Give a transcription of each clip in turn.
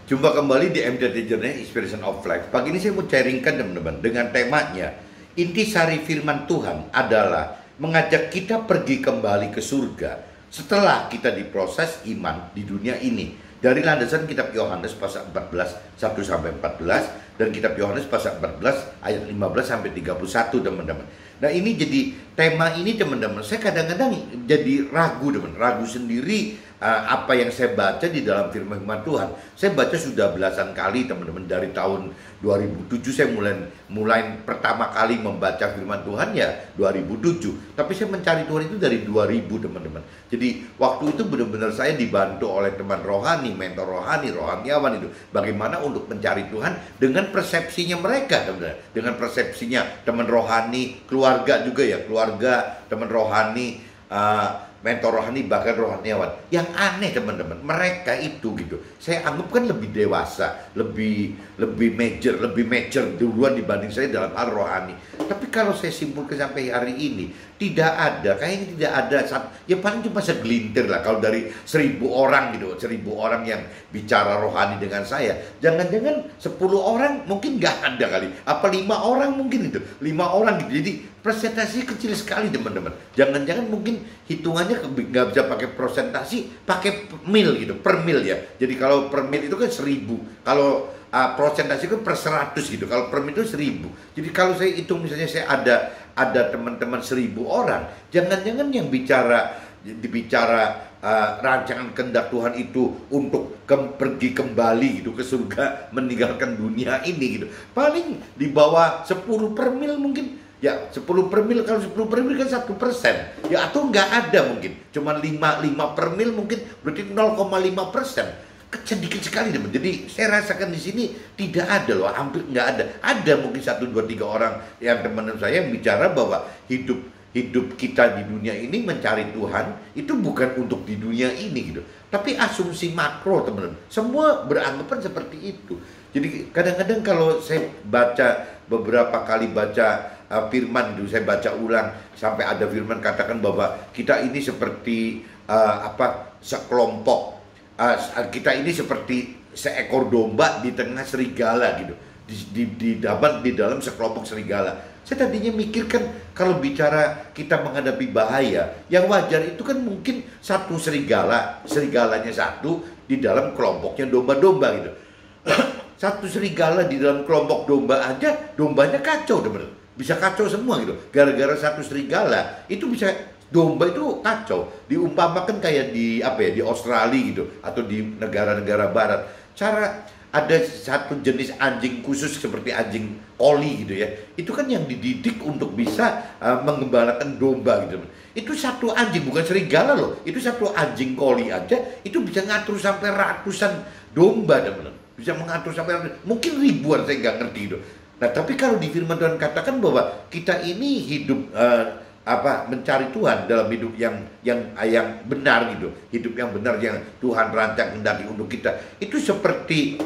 Jumpa kembali di MDT Journey Inspiration of Life. Pagi ini saya mau sharingkan teman-teman dengan temanya intisari firman Tuhan adalah mengajak kita pergi kembali ke surga setelah kita diproses iman di dunia ini. Dari landasan kitab Yohanes pasal 14 1 sampai 14 dan kitab Yohanes pasal 14 ayat 15 sampai 31 teman-teman. Nah, ini jadi tema ini teman-teman. Saya kadang-kadang jadi ragu ragu sendiri apa yang saya baca di dalam firman Tuhan. Saya baca sudah belasan kali teman-teman, dari tahun 2007 saya mulai pertama kali membaca firman Tuhan ya 2007. Tapi saya mencari Tuhan itu dari 2000 teman-teman. Jadi waktu itu benar-benar saya dibantu oleh teman rohani, mentor rohani, rohaniawan itu bagaimana untuk mencari Tuhan dengan persepsinya mereka teman-teman. Dengan persepsinya teman rohani, keluarga juga ya, keluarga, teman rohani, mentor rohani, bahkan rohaniawan. Yang aneh teman-teman, mereka itu gitu, saya anggap kan lebih dewasa, lebih mature duluan dibanding saya dalam hal rohani. Tapi kalau saya simpulkan sampai hari ini, kayaknya tidak ada, ya paling cuma segelintir lah. Kalau dari 1000 orang gitu, 1000 orang yang bicara rohani dengan saya, jangan-jangan 10 orang mungkin nggak ada kali, apa 5 orang mungkin itu, 5 orang gitu. Jadi persentase kecil sekali teman-teman. Jangan-jangan mungkin hitungannya nggak bisa pakai persentase, pakai mil gitu, per mil ya. Jadi kalau per mil itu kan 1000, kalau persentase itu per 100 gitu. Kalau per mil itu 1000. Jadi kalau saya hitung misalnya saya ada teman-teman 1000 orang, jangan-jangan yang bicara rancangan kehendak Tuhan itu untuk pergi kembali gitu ke surga, meninggalkan dunia ini gitu, paling di bawah 10 per mil mungkin. Ya 10 per mil, kalau 10 per mil kan 1%. Ya atau nggak ada mungkin, cuma 5 per mil mungkin, berarti 0,5%. Sedikit sekali teman. Jadi saya rasakan di sini tidak ada loh, hampir nggak ada. Ada mungkin 1, 2, 3 orang yang teman saya yang bicara bahwa hidup kita di dunia ini mencari Tuhan itu bukan untuk di dunia ini gitu. Tapi asumsi makro teman-teman, semua beranggapan seperti itu. Jadi kadang-kadang kalau saya beberapa kali baca firman itu, saya baca ulang sampai ada firman katakan bahwa kita ini seperti sekelompok, kita ini seperti seekor domba di tengah serigala gitu, di dalam sekelompok serigala. Saya tadinya mikirkan kalau bicara kita menghadapi bahaya, yang wajar itu kan mungkin satu serigalanya satu di dalam kelompoknya domba-domba gitu. Satu serigala di dalam kelompok domba aja, dombanya kacau teman-teman. Bisa kacau semua gitu. Gara-gara satu serigala itu bisa domba itu kacau. Diumpamakan kayak di Australia gitu atau di negara-negara barat. Ada satu jenis anjing khusus seperti anjing koli gitu ya. Itu kan yang dididik untuk bisa mengembalakan domba gitu. Itu satu anjing, bukan serigala loh. Itu satu anjing koli aja itu bisa ngatur sampai ratusan domba teman-teman. Bisa mengatur sampai mungkin ribuan, saya nggak ngerti gitu. Nah, tapi kalau di firman Tuhan katakan bahwa kita ini hidup mencari Tuhan dalam hidup yang benar gitu, hidup yang benar yang Tuhan rancang kehendaki untuk kita. Itu seperti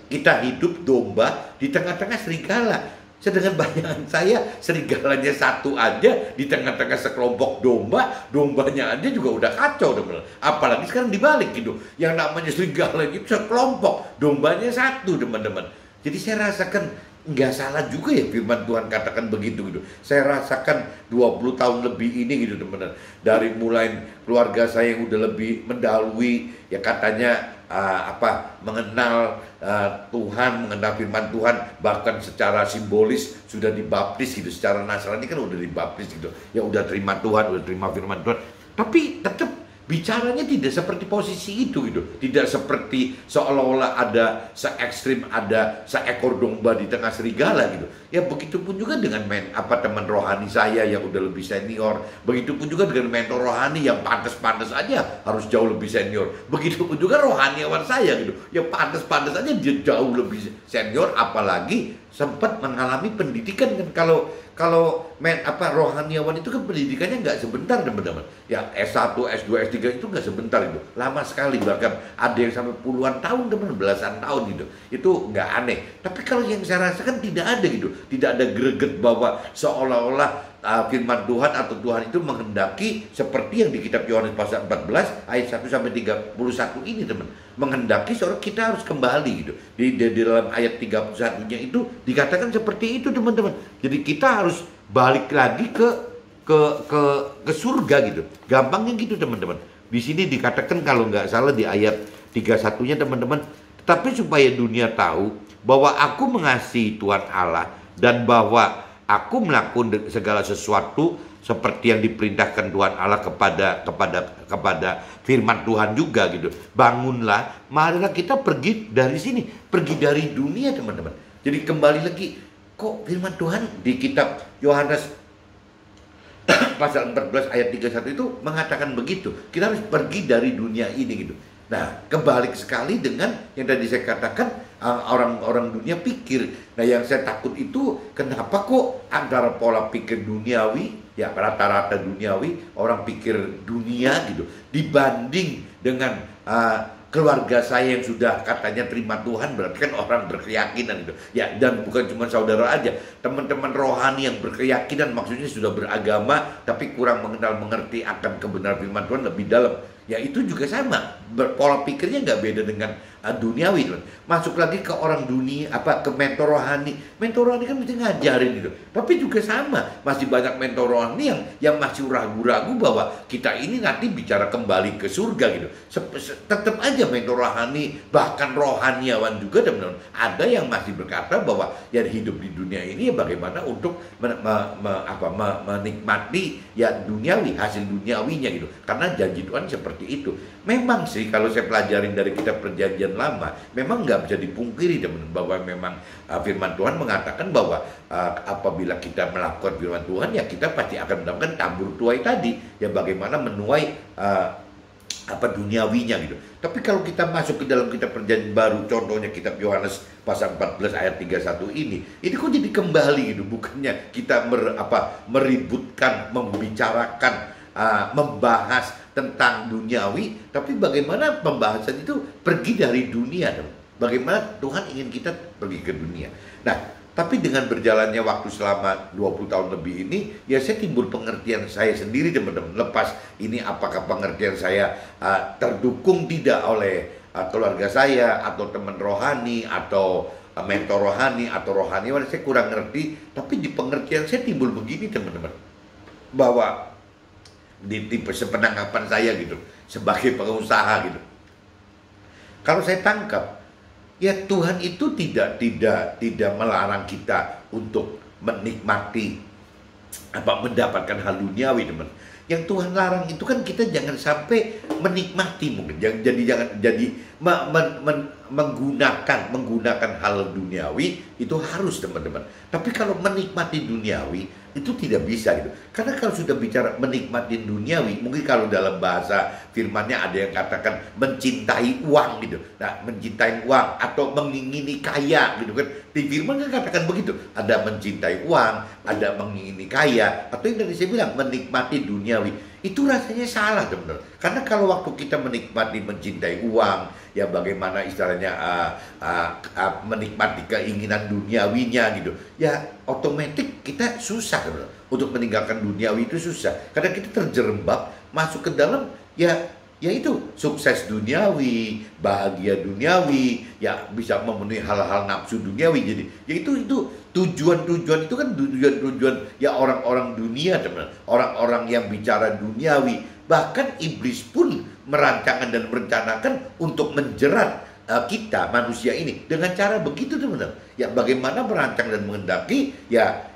kita hidup domba di tengah-tengah serigala. Sedangkan bayangan saya, serigalanya satu aja di tengah-tengah sekelompok domba, dombanya aja juga udah kacau teman-teman. Apalagi sekarang dibalik gitu, yang namanya serigala itu sekelompok, dombanya satu teman-teman. Jadi saya rasakan nggak salah juga ya firman Tuhan katakan begitu gitu. Saya rasakan 20 tahun lebih ini gitu teman-teman. Dari mulai keluarga saya yang udah lebih mendahului ya katanya mengenal Tuhan, mengenal firman Tuhan, bahkan secara simbolis sudah dibaptis gitu. Secara Nasrani kan udah dibaptis gitu. Ya udah terima Tuhan, udah terima firman Tuhan. Tapi tetap bicaranya tidak seperti posisi itu gitu. Tidak seperti seolah-olah ada se-ekstrim ada seekor domba di tengah serigala gitu. Ya begitupun juga dengan teman rohani saya yang udah lebih senior. Begitupun juga dengan mentor rohani yang pantas-pantas aja harus jauh lebih senior. Begitupun juga rohaniawan saya gitu. Ya pantas-pantas aja dia jauh lebih senior, apalagi sempat mengalami pendidikan kan. Kalau rohaniawan itu kan pendidikannya nggak sebentar teman-teman. Ya S1, S2, S3 itu nggak sebentar itu, lama sekali, bahkan ada yang sampai puluhan tahun teman, belasan tahun gitu. Itu nggak aneh. Tapi kalau yang saya rasakan tidak ada gitu, tidak ada greget bahwa seolah-olah firman Tuhan atau Tuhan itu menghendaki seperti yang di kitab Yohanes pasal 14 ayat 1 sampai 31 ini, teman. Menghendaki seorang kita harus kembali gitu. Di dalam ayat 31-nya itu dikatakan seperti itu, teman-teman. Jadi kita harus balik lagi ke surga gitu. Gampangnya gitu, teman-teman. Di sini dikatakan kalau nggak salah di ayat 31-nya, teman-teman, tetapi supaya dunia tahu bahwa aku mengasihi Tuhan Allah dan bahwa aku melakukan segala sesuatu seperti yang diperintahkan Tuhan Allah kepada firman Tuhan juga gitu. Bangunlah, marilah kita pergi dari sini, pergi dari dunia, teman-teman. Jadi kembali lagi, kok firman Tuhan di kitab Yohanes pasal 14 ayat 31 itu mengatakan begitu. Kita harus pergi dari dunia ini gitu. Nah, kebalik sekali dengan yang tadi saya katakan, orang-orang dunia pikir. Nah, yang saya takut itu kenapa kok antara pola pikir duniawi, ya rata-rata duniawi, orang pikir dunia gitu, dibanding dengan keluarga saya yang sudah katanya terima Tuhan, berarti kan orang berkeyakinan gitu. Ya, dan bukan cuma saudara aja, teman-teman rohani yang berkeyakinan, maksudnya sudah beragama tapi kurang mengenal mengerti akan kebenaran firman Tuhan lebih dalam. Ya itu juga sama, pola pikirnya nggak beda dengan duniawi, teman. Masuk lagi ke orang dunia, ke mentor rohani. Mentor rohani kan mesti ngajarin gitu. Tapi juga sama, masih banyak mentor rohani yang masih ragu-ragu bahwa kita ini nanti bicara kembali ke surga gitu. Tetap aja mentor rohani, bahkan rohaniawan juga, teman-teman. Ada yang masih berkata bahwa ya hidup di dunia ini ya bagaimana untuk menikmati ya duniawi, hasil duniawinya gitu. Karena janji Tuhan seperti itu. Memang sih kalau saya pelajarin dari kitab Perjanjian Lama, memang nggak bisa dipungkiri, teman, bahwa memang firman Tuhan mengatakan bahwa apabila kita melakukan firman Tuhan ya kita pasti akan mendapatkan tabur tuai tadi, ya bagaimana menuai duniawinya gitu. Tapi kalau kita masuk ke dalam kitab Perjanjian Baru, contohnya kitab Yohanes pasal 14 ayat 31 ini kok jadi kembali gitu, bukannya kita meributkan, membicarakan, membahas tentang duniawi, tapi bagaimana pembahasan itu pergi dari dunia, bagaimana Tuhan ingin kita pergi ke dunia. Nah, tapi dengan berjalannya waktu selama 20 tahun lebih ini, ya saya timbul pengertian saya sendiri, teman-teman. Lepas ini apakah pengertian saya terdukung tidak oleh keluarga saya, atau teman rohani, atau mentor rohani, atau rohaniwan, saya kurang ngerti. Tapi di pengertian saya timbul begini, teman-teman, bahwa di tipe sepenangkapan saya gitu, sebagai pengusaha gitu, kalau saya tangkap, ya Tuhan itu tidak melarang kita untuk menikmati mendapatkan hal duniawi, teman. Yang Tuhan larang itu kan kita jangan sampai menikmati, mungkin jangan menggunakan hal duniawi itu harus, teman-teman. Tapi kalau menikmati duniawi itu tidak bisa gitu. Karena kalau sudah bicara menikmati duniawi, mungkin kalau dalam bahasa firmannya ada yang katakan mencintai uang gitu. Nah, mencintai uang atau mengingini kaya gitu kan. Di firman kan katakan begitu. Ada mencintai uang, ada mengingini kaya, atau yang tadi saya bilang menikmati duniawi. Itu rasanya salah, teman-teman. Karena kalau waktu kita menikmati mencintai uang, ya bagaimana istilahnya menikmati keinginan duniawinya gitu, ya otomatis kita susah, teman-teman. Untuk meninggalkan duniawi itu susah. Karena kita terjerembab masuk ke dalam ya itu sukses duniawi, bahagia duniawi, ya bisa memenuhi hal-hal nafsu duniawi. Jadi ya itu tujuan-tujuan itu kan tujuan ya orang-orang dunia, teman, orang-orang yang bicara duniawi. Bahkan iblis pun merancangkan dan merencanakan untuk menjerat kita manusia ini dengan cara begitu, teman-teman. Ya bagaimana merancang dan menghendaki ya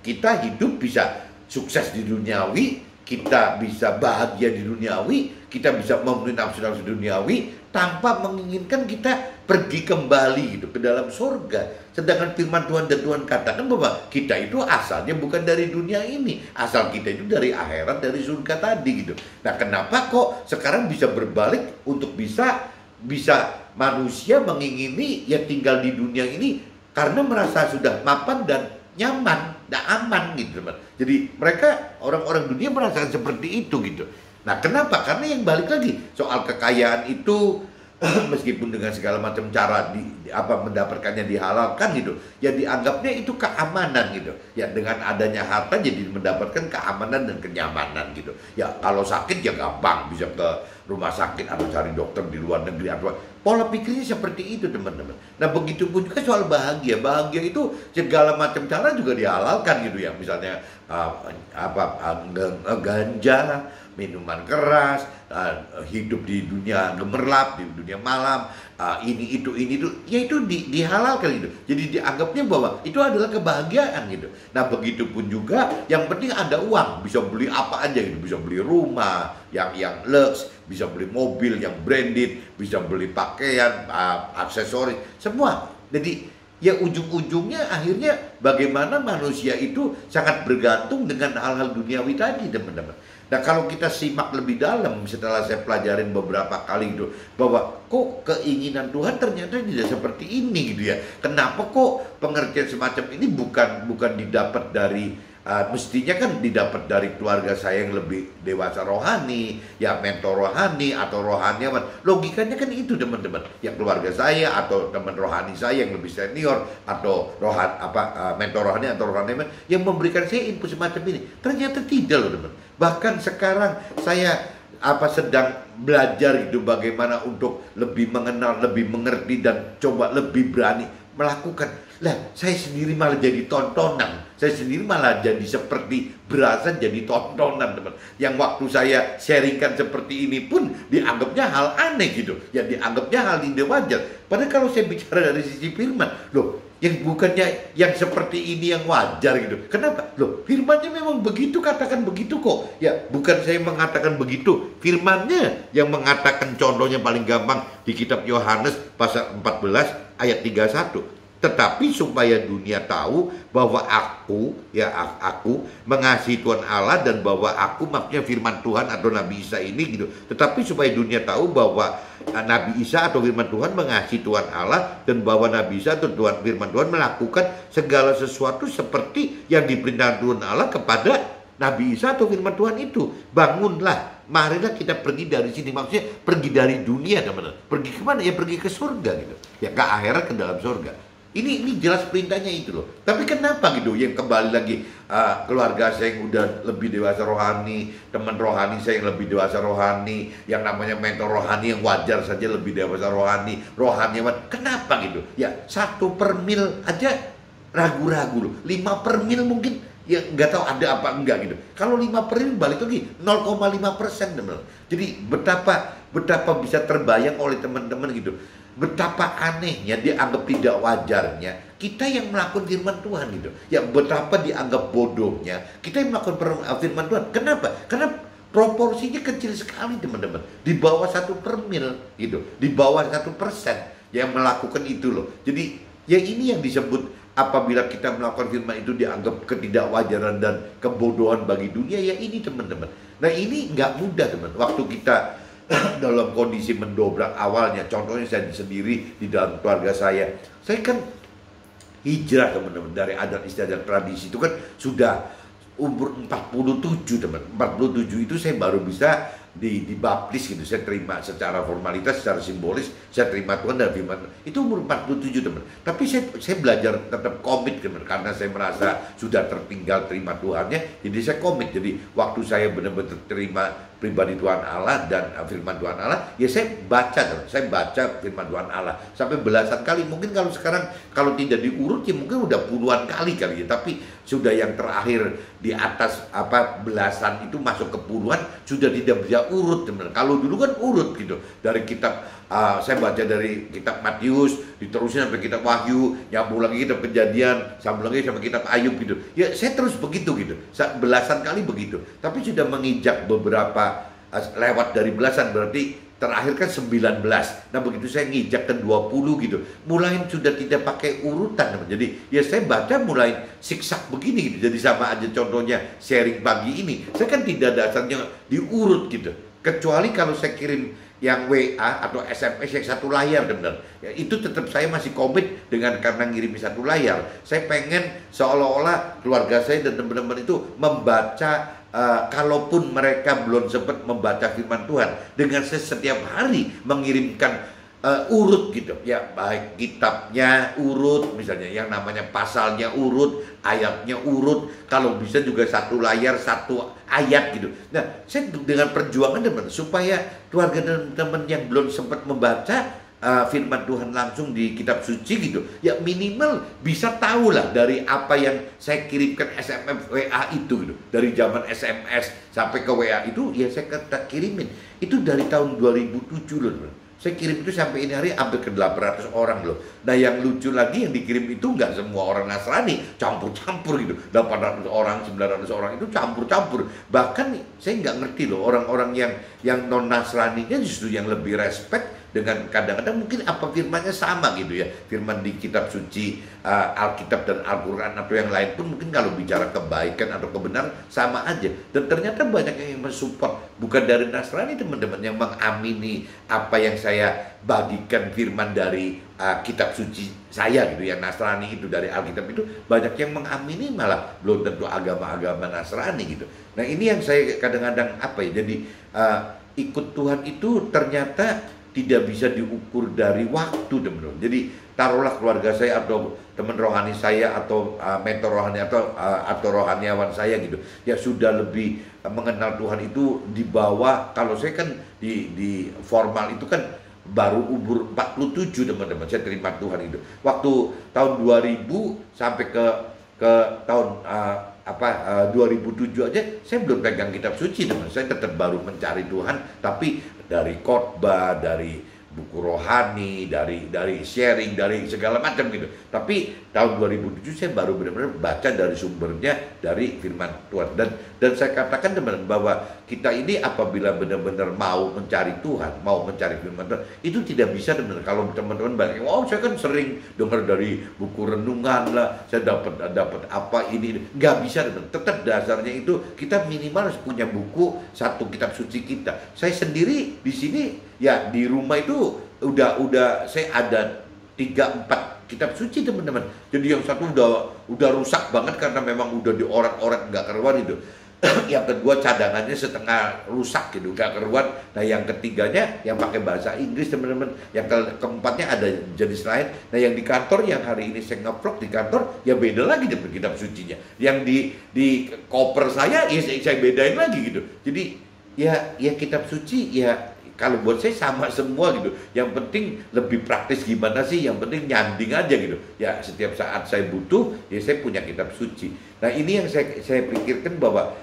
kita hidup bisa sukses di duniawi, kita bisa bahagia di duniawi, kita bisa memenuhi nafsu-nafsu duniawi tanpa menginginkan kita pergi kembali gitu ke dalam surga. Sedangkan firman Tuhan dan Tuhan katakan bahwa kita itu asalnya bukan dari dunia ini, asal kita itu dari akhirat, dari surga tadi gitu. Nah, kenapa kok sekarang bisa berbalik untuk bisa manusia mengingini ya tinggal di dunia ini karena merasa sudah mapan dan nyaman, dan aman gitu, teman. Jadi mereka orang-orang dunia merasakan seperti itu gitu. Nah, kenapa? Karena yang balik lagi soal kekayaan itu meskipun dengan segala macam cara mendapatkannya dihalalkan gitu, ya dianggapnya itu keamanan gitu. Ya dengan adanya harta jadi mendapatkan keamanan dan kenyamanan gitu. Ya kalau sakit ya gampang bisa ke rumah sakit atau cari dokter di luar negeri atau pola pikirnya seperti itu teman-teman. Nah begitu pun juga soal bahagia. Bahagia itu segala macam cara juga dihalalkan gitu ya. Misalnya ganja, minuman keras, hidup di dunia gemerlap, di dunia malam, ini itu, ya itu dihalalkan gitu. Jadi dianggapnya bahwa itu adalah kebahagiaan gitu. Nah begitupun juga, yang penting ada uang, bisa beli apa aja gitu, bisa beli rumah yang lux, bisa beli mobil yang branded, bisa beli pakaian, aksesoris, semua. Jadi ya ujung-ujungnya akhirnya bagaimana manusia itu sangat bergantung dengan hal-hal duniawi tadi teman-teman. Nah kalau kita simak lebih dalam setelah saya pelajarin beberapa kali itu, bahwa kok keinginan Tuhan ternyata tidak seperti ini gitu ya. Kenapa kok pengertian semacam ini bukan didapat dari mestinya kan didapat dari keluarga saya yang lebih dewasa rohani, ya mentor rohani atau rohaniawan. Logikanya kan itu teman-teman. Ya keluarga saya atau teman rohani saya yang lebih senior atau mentor rohani atau rohaniawan yang memberikan saya input semacam ini. Ternyata tidak loh teman. Bahkan sekarang saya sedang belajar gitu bagaimana untuk lebih mengenal, lebih mengerti dan coba lebih berani melakukan. Lah, saya sendiri malah jadi tontonan. Saya sendiri malah jadi seperti berasa jadi tontonan, teman. Yang waktu saya sharingkan seperti ini pun dianggapnya hal aneh gitu. Ya dianggapnya hal tidak wajar. Padahal kalau saya bicara dari sisi firman, loh, yang bukannya yang seperti ini yang wajar gitu. Kenapa? Loh, firmannya memang begitu, katakan begitu kok. Ya, bukan saya mengatakan begitu. Firmannya yang mengatakan, contohnya paling gampang di kitab Yohanes pasal 14 ayat 31. Tetapi supaya dunia tahu bahwa aku mengasihi Tuhan Allah dan bahwa aku, maksudnya firman Tuhan atau Nabi Isa ini gitu. Tetapi supaya dunia tahu bahwa Nabi Isa atau firman Tuhan mengasihi Tuhan Allah dan bahwa Nabi Isa atau firman Tuhan melakukan segala sesuatu seperti yang diperintahkan Tuhan Allah kepada Nabi Isa atau firman Tuhan itu. Bangunlah, marilah kita pergi dari sini. Maksudnya pergi dari dunia teman-teman. Pergi kemana? Ya pergi ke surga gitu. Ya ke akhirat, ke dalam surga. Ini jelas perintahnya itu loh. Tapi kenapa gitu yang kembali lagi keluarga saya yang udah lebih dewasa rohani, teman rohani saya yang lebih dewasa rohani, yang namanya mentor rohani yang wajar saja lebih dewasa rohani, rohaniawan. Kenapa gitu? Ya 1 per mil aja ragu-ragu loh. 5 per mil mungkin ya nggak tahu ada apa enggak gitu. Kalau 5 per mil balik lagi 0,5% teman. Jadi betapa bisa terbayang oleh teman-teman gitu. Betapa anehnya dianggap tidak wajarnya kita yang melakukan firman Tuhan gitu. Ya betapa dianggap bodohnya kita yang melakukan firman Tuhan. Kenapa? Karena proporsinya kecil sekali teman-teman. Di bawah 1 per mil gitu. Di bawah 1% yang melakukan itu loh. Jadi ya ini yang disebut apabila kita melakukan firman itu dianggap ketidakwajaran dan kebodohan bagi dunia. Ya ini teman-teman. Nah ini nggak mudah teman. Waktu kita dalam kondisi mendobrak awalnya, contohnya saya sendiri di dalam keluarga saya kan hijrah teman-teman dari adat istiadat tradisi itu kan sudah umur 47 teman. 47 itu saya baru bisa dibaptis gitu. Saya terima secara formalitas, secara simbolis saya terima Tuhan dan firman itu umur 47 teman. Tapi saya belajar tetap komit teman, karena saya merasa sudah tertinggal terima Tuhannya. Jadi saya komit. Jadi waktu saya benar-benar terima pribadi Tuhan Allah dan firman Tuhan Allah, ya saya baca firman Tuhan Allah sampai belasan kali. Mungkin kalau sekarang kalau tidak diurut ya mungkin udah puluhan kali ya. Tapi sudah yang terakhir di atas belasan itu masuk ke puluhan, sudah tidak bisa urut teman. Kalau dulu kan urut gitu, dari kitab saya baca dari kitab Matius diterusin sampai kitab Wahyu, nyambung lagi kitab Kejadian, sambung lagi sampai kitab Ayub gitu. Ya saya terus begitu gitu, belasan kali begitu. Tapi sudah menginjak beberapa lewat dari belasan, berarti terakhir kan 19. Nah begitu saya nginjak ke 20 gitu, mulai sudah tidak pakai urutan. Jadi ya saya baca mulai siksak begini gitu. Jadi sama aja contohnya sharing pagi ini, saya kan tidak dasarnya diurut gitu. Kecuali kalau saya kirim yang WA atau SMS yang satu layar benar. Ya, itu tetap saya masih komit dengan karena ngirim satu layar. Saya pengen seolah-olah keluarga saya dan teman-teman itu membaca, kalaupun mereka belum sempat membaca firman Tuhan, dengan saya setiap hari mengirimkan urut gitu ya, baik kitabnya urut, misalnya yang namanya pasalnya urut, ayatnya urut, kalau bisa juga satu layar satu ayat gitu. Nah, saya dengan perjuangan teman supaya keluarga dan teman yang belum sempat membaca firman Tuhan langsung di kitab suci gitu, ya minimal bisa tahu lah dari apa yang saya kirimkan SMS WA itu gitu, dari zaman SMS sampai ke WA itu ya saya kirimin itu dari tahun 2007 loh teman. Saya kirim itu sampai ini hari hampir ke 800 orang loh. Nah yang lucu lagi yang dikirim itu nggak semua orang Nasrani, campur-campur gitu. 800 orang, 900 orang itu campur-campur. Bahkan saya nggak ngerti loh orang-orang yang non Nasraninya justru yang lebih respect dengan kadang-kadang mungkin apa firmannya sama gitu ya, firman di kitab suci Alkitab dan Al-Quran atau yang lain pun mungkin kalau bicara kebaikan atau kebenaran sama aja. Dan ternyata banyak yang mensupport bukan dari Nasrani teman-teman, yang mengamini apa yang saya bagikan firman dari kitab suci saya gitu, yang Nasrani itu dari Alkitab itu banyak yang mengamini, malah belum tentu agama-agama Nasrani gitu. Nah ini yang saya kadang-kadang apa ya, jadi ikut Tuhan itu ternyata tidak bisa diukur dari waktu teman-teman. Jadi taruhlah keluarga saya atau teman rohani saya atau mentor rohani atau rohaniawan saya gitu, ya sudah lebih mengenal Tuhan itu di bawah, kalau saya kan di formal itu kan baru umur 47 teman-teman, saya terima Tuhan itu waktu tahun 2000 sampai ke tahun 2007 aja saya belum pegang kitab suci teman. Saya tetap baru mencari Tuhan, tapi dari khotbah, dari buku rohani, dari sharing, dari segala macam gitu. Tapi tahun 2007 saya baru benar-benar baca dari sumbernya, dari firman Tuhan. Dan saya katakan teman-teman bahwa kita ini apabila benar-benar mau mencari Tuhan, mau mencari firman Tuhan, itu tidak bisa teman-teman. Kalau teman-teman balik, oh saya kan sering dengar dari buku renungan lah, saya dapat apa ini, nggak bisa teman-teman. Tetap dasarnya itu kita minimal harus punya buku, satu kitab suci kita. Saya sendiri di sini ya di rumah itu udah saya ada 3-4 kitab suci teman-teman. Jadi yang satu udah rusak banget karena memang udah diorak-orak nggak keruan itu. Yang kedua cadangannya setengah rusak gitu, nggak keruan. Nah yang ketiganya yang pakai bahasa Inggris teman-teman. Yang keempatnya ada jenis lain. Nah yang di kantor yang hari ini saya nge-vlog di kantor ya beda lagi dengan kitab sucinya. Yang di koper saya ya saya bedain lagi gitu. Jadi ya kitab suci ya kalau buat saya sama semua gitu. Yang penting lebih praktis gimana sih, yang penting nyanding aja gitu. Ya setiap saat saya butuh, ya saya punya kitab suci. Nah ini yang saya pikirkan bahwa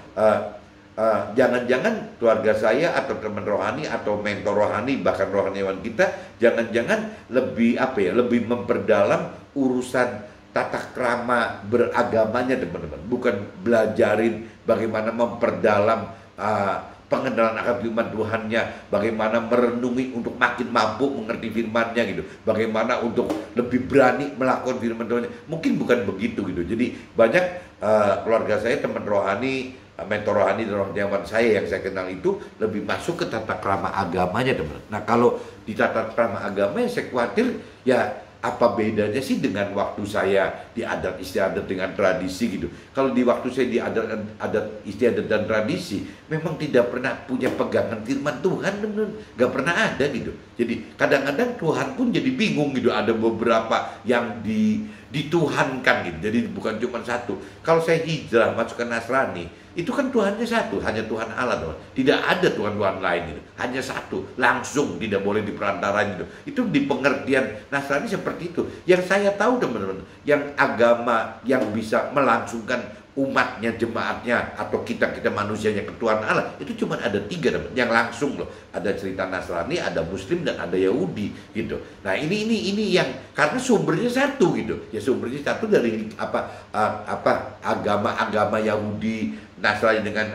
jangan-jangan keluarga saya atau teman rohani atau mentor rohani, bahkan rohaniawan kita, jangan-jangan lebih lebih memperdalam urusan tata krama beragamanya teman-teman. Bukan belajarin bagaimana memperdalam pengenalan akan firman Tuhannya, bagaimana merenungi untuk makin mampu mengerti firman-Nya gitu, bagaimana untuk lebih berani melakukan firman Tuhannya. Mungkin bukan begitu gitu. Jadi banyak keluarga saya, teman rohani, mentor rohani dan rohaniawan saya yang saya kenal itu lebih masuk ke tata krama agamanya teman. Nah kalau di tata krama agama saya khawatir ya apa bedanya sih dengan waktu saya di adat istiadat dengan tradisi gitu. Kalau di waktu saya di adat istiadat dan tradisi memang tidak pernah punya pegangan firman Tuhan, nggak pernah ada gitu. Jadi kadang-kadang Tuhan pun jadi bingung gitu. Ada beberapa yang dituhankan gitu. Jadi bukan cuma satu. Kalau saya hijrah masuk ke Nasrani, itu kan Tuhannya satu, hanya Tuhan Allah teman. Tidak ada Tuhan-Tuhan lain gitu. Hanya satu, langsung, tidak boleh diperantarain gitu. Itu di pengertian Nasrani seperti itu. Yang saya tahu teman-teman, yang agama yang bisa melangsungkan umatnya, jemaatnya, atau kita manusianya ke Tuhan Allah, itu cuma ada 3 teman, yang langsung loh. Ada cerita Nasrani, ada Muslim, dan ada Yahudi gitu. Nah ini yang karena sumbernya satu gitu. Ya sumbernya satu dari agama Yahudi, Nasrani dengan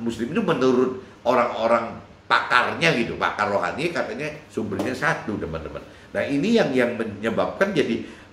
Muslim itu menurut orang-orang pakarnya gitu, pakar rohani katanya sumbernya satu teman-teman. Nah ini yang menyebabkan jadi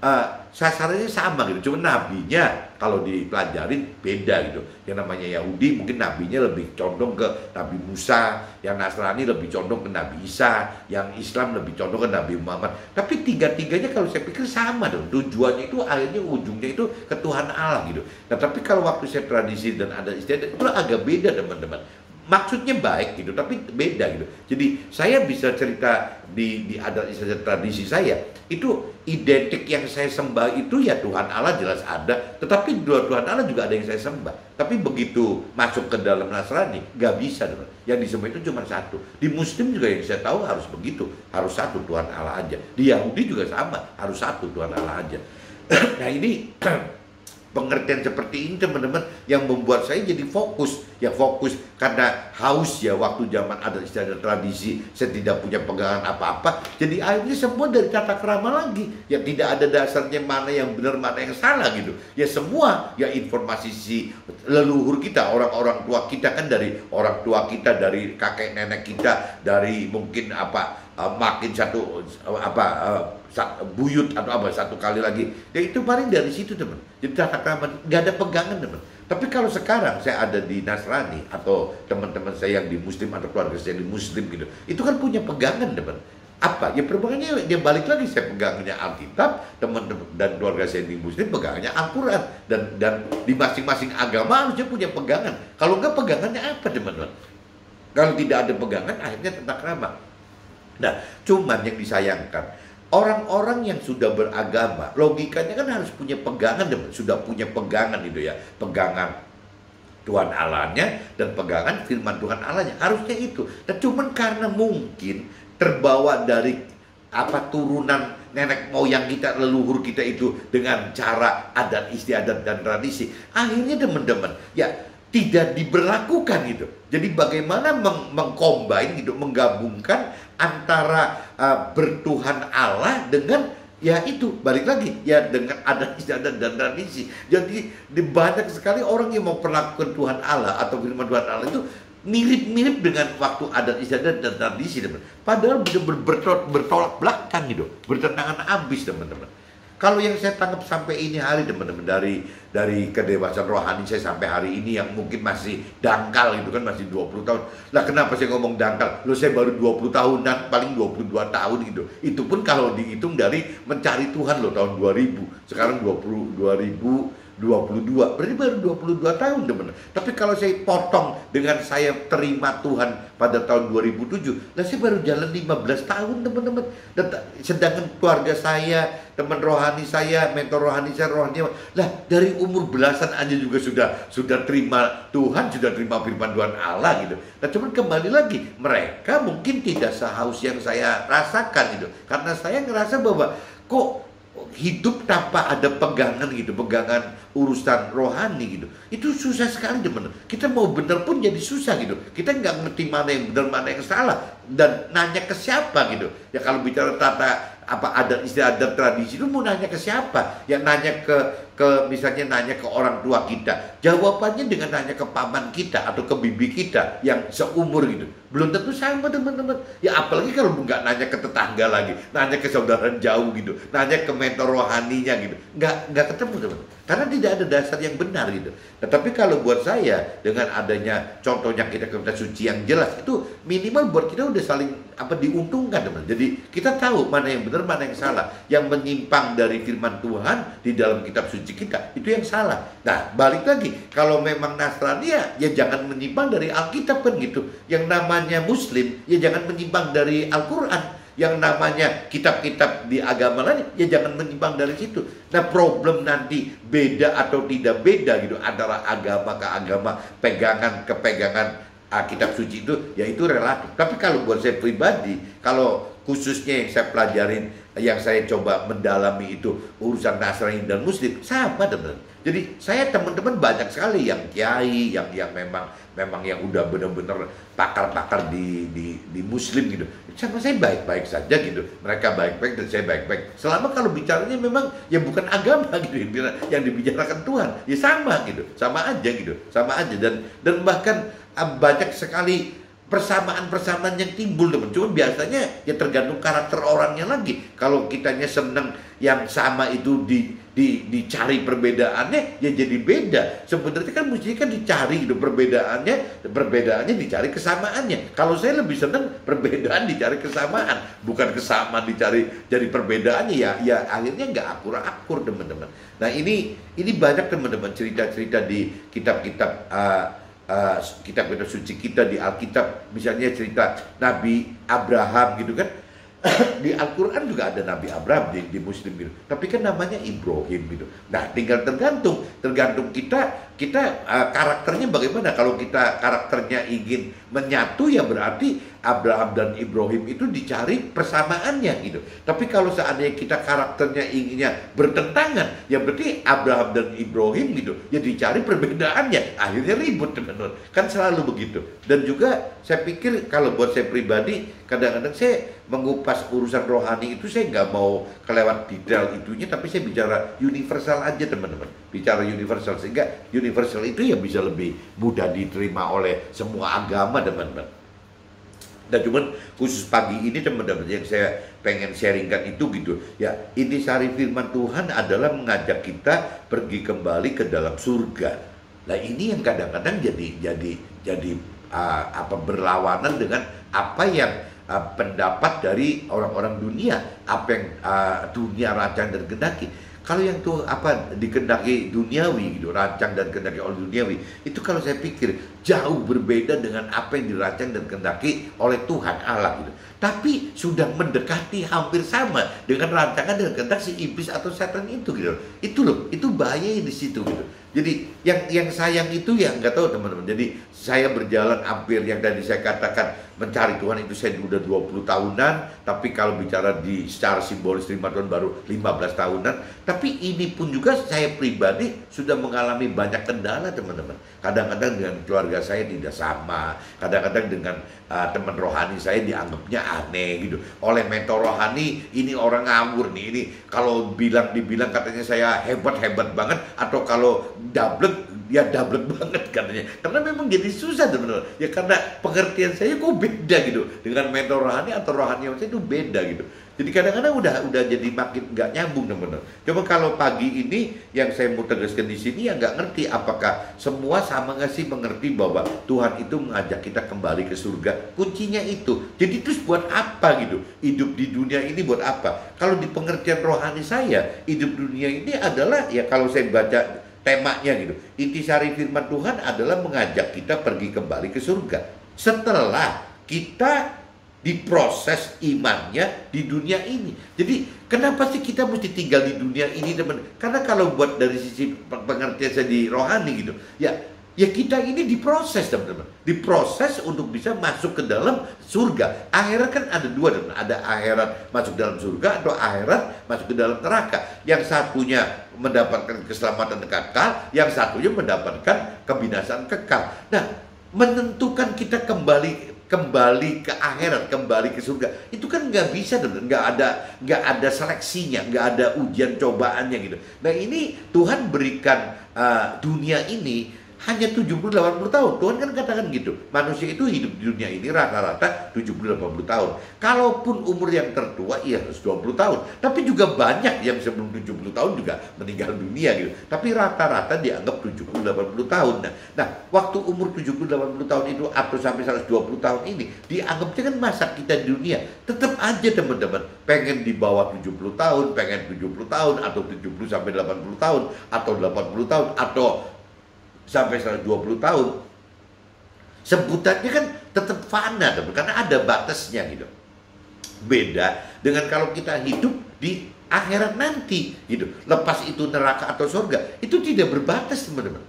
sasarannya sama gitu, cuma nabinya kalau dipelajarin beda gitu. Yang namanya Yahudi mungkin nabinya lebih condong ke Nabi Musa, yang Nasrani lebih condong ke Nabi Isa, yang Islam lebih condong ke Nabi Muhammad. Tapi tiga-tiganya kalau saya pikir sama dong, tujuannya itu akhirnya ujungnya itu ke Tuhan Allah gitu. Nah tapi kalau waktu saya tradisi dan ada istiadat itu agak beda teman-teman. maksudnya baik gitu, tapi beda gitu. Jadi saya bisa cerita di adat istiadat tradisi saya itu identik, yang saya sembah itu ya Tuhan Allah jelas ada, tetapi dua Tuhan Allah juga ada yang saya sembah. Tapi begitu masuk ke dalam Nasrani nggak bisa, teman. Yang disembah itu cuma satu. Di Muslim juga yang saya tahu harus begitu, harus satu Tuhan Allah aja. Di Yahudi juga sama, harus satu Tuhan Allah aja. Nah ini pengertian seperti ini teman-teman yang membuat saya jadi fokus karena haus ya, waktu zaman adat istiadat tradisi saya tidak punya pegangan apa-apa, jadi akhirnya semua dari tata krama lagi ya, tidak ada dasarnya mana yang benar mana yang salah gitu ya, semua ya informasi si leluhur kita, orang-orang tua kita kan, dari orang tua kita, dari kakek nenek kita, dari mungkin makin satu buyut atau satu kali lagi ya, itu paling dari situ teman. Jadi tata krama nggak ada pegangan teman. Tapi kalau sekarang saya ada di Nasrani atau teman-teman saya yang di Muslim atau keluarga saya di Muslim gitu, itu kan punya pegangan teman. Apa ya perubahannya? Dia balik lagi, saya pegangannya Alkitab, teman-teman dan keluarga saya di Muslim pegangannya Al-Quran, dan di masing-masing agama harusnya punya pegangan. Kalau nggak, pegangannya apa teman-teman? Kalau tidak ada pegangan, akhirnya tata krama. Nah, cuman yang disayangkan, orang-orang yang sudah beragama, logikanya kan harus punya pegangan, sudah punya pegangan itu ya, pegangan Tuhan Allahnya dan pegangan firman Tuhan Allahnya, harusnya itu. Nah, cuman karena mungkin terbawa dari turunan nenek moyang kita, leluhur kita itu dengan cara adat istiadat dan tradisi, akhirnya teman-teman ya tidak diberlakukan gitu. Jadi bagaimana mengcombine gitu, menggabungkan antara bertuhan Allah dengan ya itu, balik lagi ya, dengan adat istiadat dan tradisi. Jadi banyak sekali orang yang mau perlakukan Tuhan Allah atau firman Tuhan Allah itu mirip-mirip dengan waktu adat istiadat dan tradisi, teman. Padahal benar-benar bertolak belakang gitu, bertentangan habis, teman-teman. Kalau yang saya tangkap sampai ini hari, teman-teman, dari kedewasaan rohani saya sampai hari ini yang mungkin masih dangkal gitu kan, masih 20 tahun. Lah kenapa saya ngomong dangkal? Loh, saya baru 20 tahunan, paling 22 tahun gitu. Itu pun kalau dihitung dari mencari Tuhan loh, tahun 2000. Sekarang 2022, berarti baru 22 tahun, teman. Tapi kalau saya potong dengan saya terima Tuhan pada tahun 2007, lah saya baru jalan 15 tahun, teman-teman. Sedangkan keluarga saya, teman rohani saya, mentor rohani saya, lah dari umur belasan aja juga sudah terima Tuhan, sudah terima firman Tuhan Allah gitu. Nah, cuman kembali lagi, mereka mungkin tidak sehaus yang saya rasakan gitu. Karena saya ngerasa bahwa kok hidup tanpa ada pegangan gitu, pegangan urusan rohani gitu, itu susah sekali, teman. Kita mau benar pun jadi susah gitu. Kita nggak ngerti mana yang benar mana yang salah, dan nanya ke siapa gitu ya. Kalau bicara tata adat istiadat tradisi itu mau nanya ke siapa? Ya nanya ke misalnya nanya ke orang tua kita, jawabannya dengan nanya ke paman kita atau ke bibi kita yang seumur gitu, belum tentu sama, teman-teman. Ya apalagi kalau nggak nanya ke tetangga lagi, nanya ke saudara jauh gitu, nanya ke mentor rohaninya gitu, nggak ketemu, teman. Karena tidak ada dasar yang benar gitu. Tetapi kalau buat saya, dengan adanya contohnya kitab suci yang jelas, itu minimal buat kita udah saling diuntungkan, teman. Jadi kita tahu mana yang benar mana yang salah. Yang menyimpang dari firman Tuhan di dalam kitab suci kita, itu yang salah. Nah, balik lagi, kalau memang Nasrani ya jangan menyimpang dari Alkitab kan gitu. Yang namanya Muslim ya jangan menyimpang dari Al-Quran. Yang namanya kitab-kitab di agama lain ya jangan menyimpang dari situ. Nah, problem nanti beda atau tidak beda gitu antara agama ke agama, pegangan ke pegangan kitab suci itu ya itu relatif. Tapi kalau buat saya pribadi, kalau khususnya yang saya pelajarin, yang saya coba mendalami itu urusan Nasrani dan Muslim, sama, teman. Jadi saya teman-teman banyak sekali yang kiai, yang memang yang udah benar-benar pakar-pakar di Muslim gitu. Sama saya baik-baik saja gitu. Mereka baik-baik dan saya baik-baik. Selama kalau bicaranya memang ya bukan agama gitu yang dibicarakan Tuhan, ya sama gitu, sama aja gitu, sama aja, dan bahkan banyak sekali persamaan-persamaan yang timbul, teman. Cuma biasanya ya tergantung karakter orangnya lagi. Kalau kitanya seneng yang sama itu dicari perbedaannya, ya jadi beda. Sebenarnya kan mestinya kan dicari gitu perbedaannya dicari kesamaannya. Kalau saya lebih seneng perbedaan dicari kesamaan, bukan kesamaan dicari jadi perbedaannya, ya akhirnya nggak akur-akur, teman-teman. Nah, ini banyak, teman-teman, cerita-cerita di kitab-kitab kitab-kitab suci kita di Alkitab, misalnya cerita Nabi Abraham gitu kan. Di Al-Quran juga ada Nabi Abraham di Muslim gitu, tapi kan namanya Ibrahim gitu. Nah, tinggal tergantung kita karakternya bagaimana. Kalau kita karakternya ingin menyatu, ya berarti Abraham dan Ibrahim itu dicari persamaannya gitu. Tapi kalau seandainya kita karakternya inginnya bertentangan, ya berarti Abraham dan Ibrahim gitu, ya dicari perbedaannya, akhirnya ribut teman-teman. Kan selalu begitu. Dan juga saya pikir kalau buat saya pribadi, kadang-kadang saya mengupas urusan rohani itu, saya nggak mau kelewat detail itunya, tapi saya bicara universal aja teman-teman. Bicara universal, sehingga universal itu ya bisa lebih mudah diterima oleh semua agama teman-teman. Dan cuman khusus pagi ini teman-teman, yang saya pengen sharingkan itu gitu ya, intisari firman Tuhan adalah mengajak kita pergi kembali ke dalam surga. Nah, ini yang kadang-kadang jadi berlawanan dengan apa yang pendapat dari orang-orang dunia, apa yang dunia rancang dan kehendaki. Kalau yang tuh dikehendaki duniawi gitu, rancang dan kehendaki oleh duniawi, itu kalau saya pikir jauh berbeda dengan apa yang dirancang dan kehendaki oleh Tuhan Allah gitu. Tapi sudah mendekati hampir sama dengan rancangan dan kehendak si iblis atau setan itu gitu. Itu loh, itu bahaya di situ gitu. Jadi yang sayang itu ya nggak tahu teman-teman. Jadi saya berjalan hampir yang tadi saya katakan mencari Tuhan itu saya udah 20 tahunan, tapi kalau bicara secara simbolis terima Tuhan baru 15 tahunan. Tapi ini pun juga saya pribadi sudah mengalami banyak kendala teman-teman. Kadang-kadang dengan keluarga saya tidak sama, kadang-kadang dengan teman rohani saya dianggapnya aneh gitu. Oleh mentor rohani, ini orang ngawur nih, ini kalau dibilang katanya saya hebat banget, atau kalau double ya double banget katanya. Karena memang jadi susah teman-teman. Ya karena pengertian saya kok beda gitu dengan mentor rohani atau rohani saya itu beda gitu. Jadi kadang-kadang udah jadi makin nggak nyambung teman-teman. Coba kalau pagi ini yang saya mau tegaskan di sini, yang nggak ngerti apakah semua sama nggak sih mengerti bahwa Tuhan itu mengajak kita kembali ke surga. Kuncinya itu. Jadi terus buat apa gitu? Hidup di dunia ini buat apa? Kalau di pengertian rohani saya, hidup dunia ini adalah ya kalau saya baca temanya gitu, intisari firman Tuhan adalah mengajak kita pergi kembali ke surga setelah kita diproses imannya di dunia ini. Jadi kenapa sih kita mesti tinggal di dunia ini teman? Karena kalau buat dari sisi pengertian saya di rohani gitu, ya kita ini diproses teman-teman, diproses untuk bisa masuk ke dalam surga. Akhirat kan ada dua teman, ada akhirat masuk dalam surga atau akhirat masuk ke dalam neraka. Yang satunya mendapatkan keselamatan kekal, yang satunya mendapatkan kebinasaan kekal. Nah, menentukan kita kembali ke akhirat, kembali ke surga, itu kan nggak bisa, nggak ada seleksinya, nggak ada ujian cobaannya gitu. Nah, ini Tuhan berikan dunia ini hanya 70-80 tahun. Tuhan kan katakan gitu, manusia itu hidup di dunia ini rata-rata 70-80 tahun. Kalaupun umur yang tertua ya 120 tahun, tapi juga banyak yang sebelum 70 tahun juga meninggal dunia gitu. Tapi rata-rata dianggap 70-80 tahun. Nah, waktu umur 70-80 tahun itu atau sampai 120 tahun ini dianggapnya kan masa kita di dunia. Tetap aja teman-teman pengen di bawah 70 tahun, pengen 70 tahun atau 70 sampai 80 tahun atau 80 tahun atau sampai 120 tahun. Sebutannya kan tetap fana teman, karena ada batasnya gitu. Beda dengan kalau kita hidup di akhirat nanti gitu. Lepas itu neraka atau surga, itu tidak berbatas teman-teman.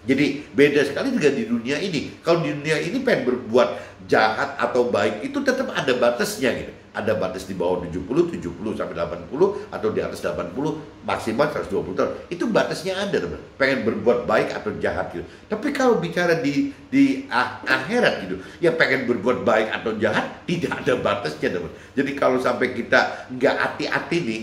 Jadi beda sekali dengan di dunia ini. Kalau di dunia ini pengen berbuat jahat atau baik itu tetap ada batasnya gitu. Ada batas di bawah 70 sampai 80 atau di atas 80 maksimal 120 tahun. Itu batasnya ada teman. Pengen berbuat baik atau jahat gitu. Tapi kalau bicara di akhirat gitu, ya pengen berbuat baik atau jahat tidak ada batasnya teman. Jadi kalau sampai kita nggak hati-hati nih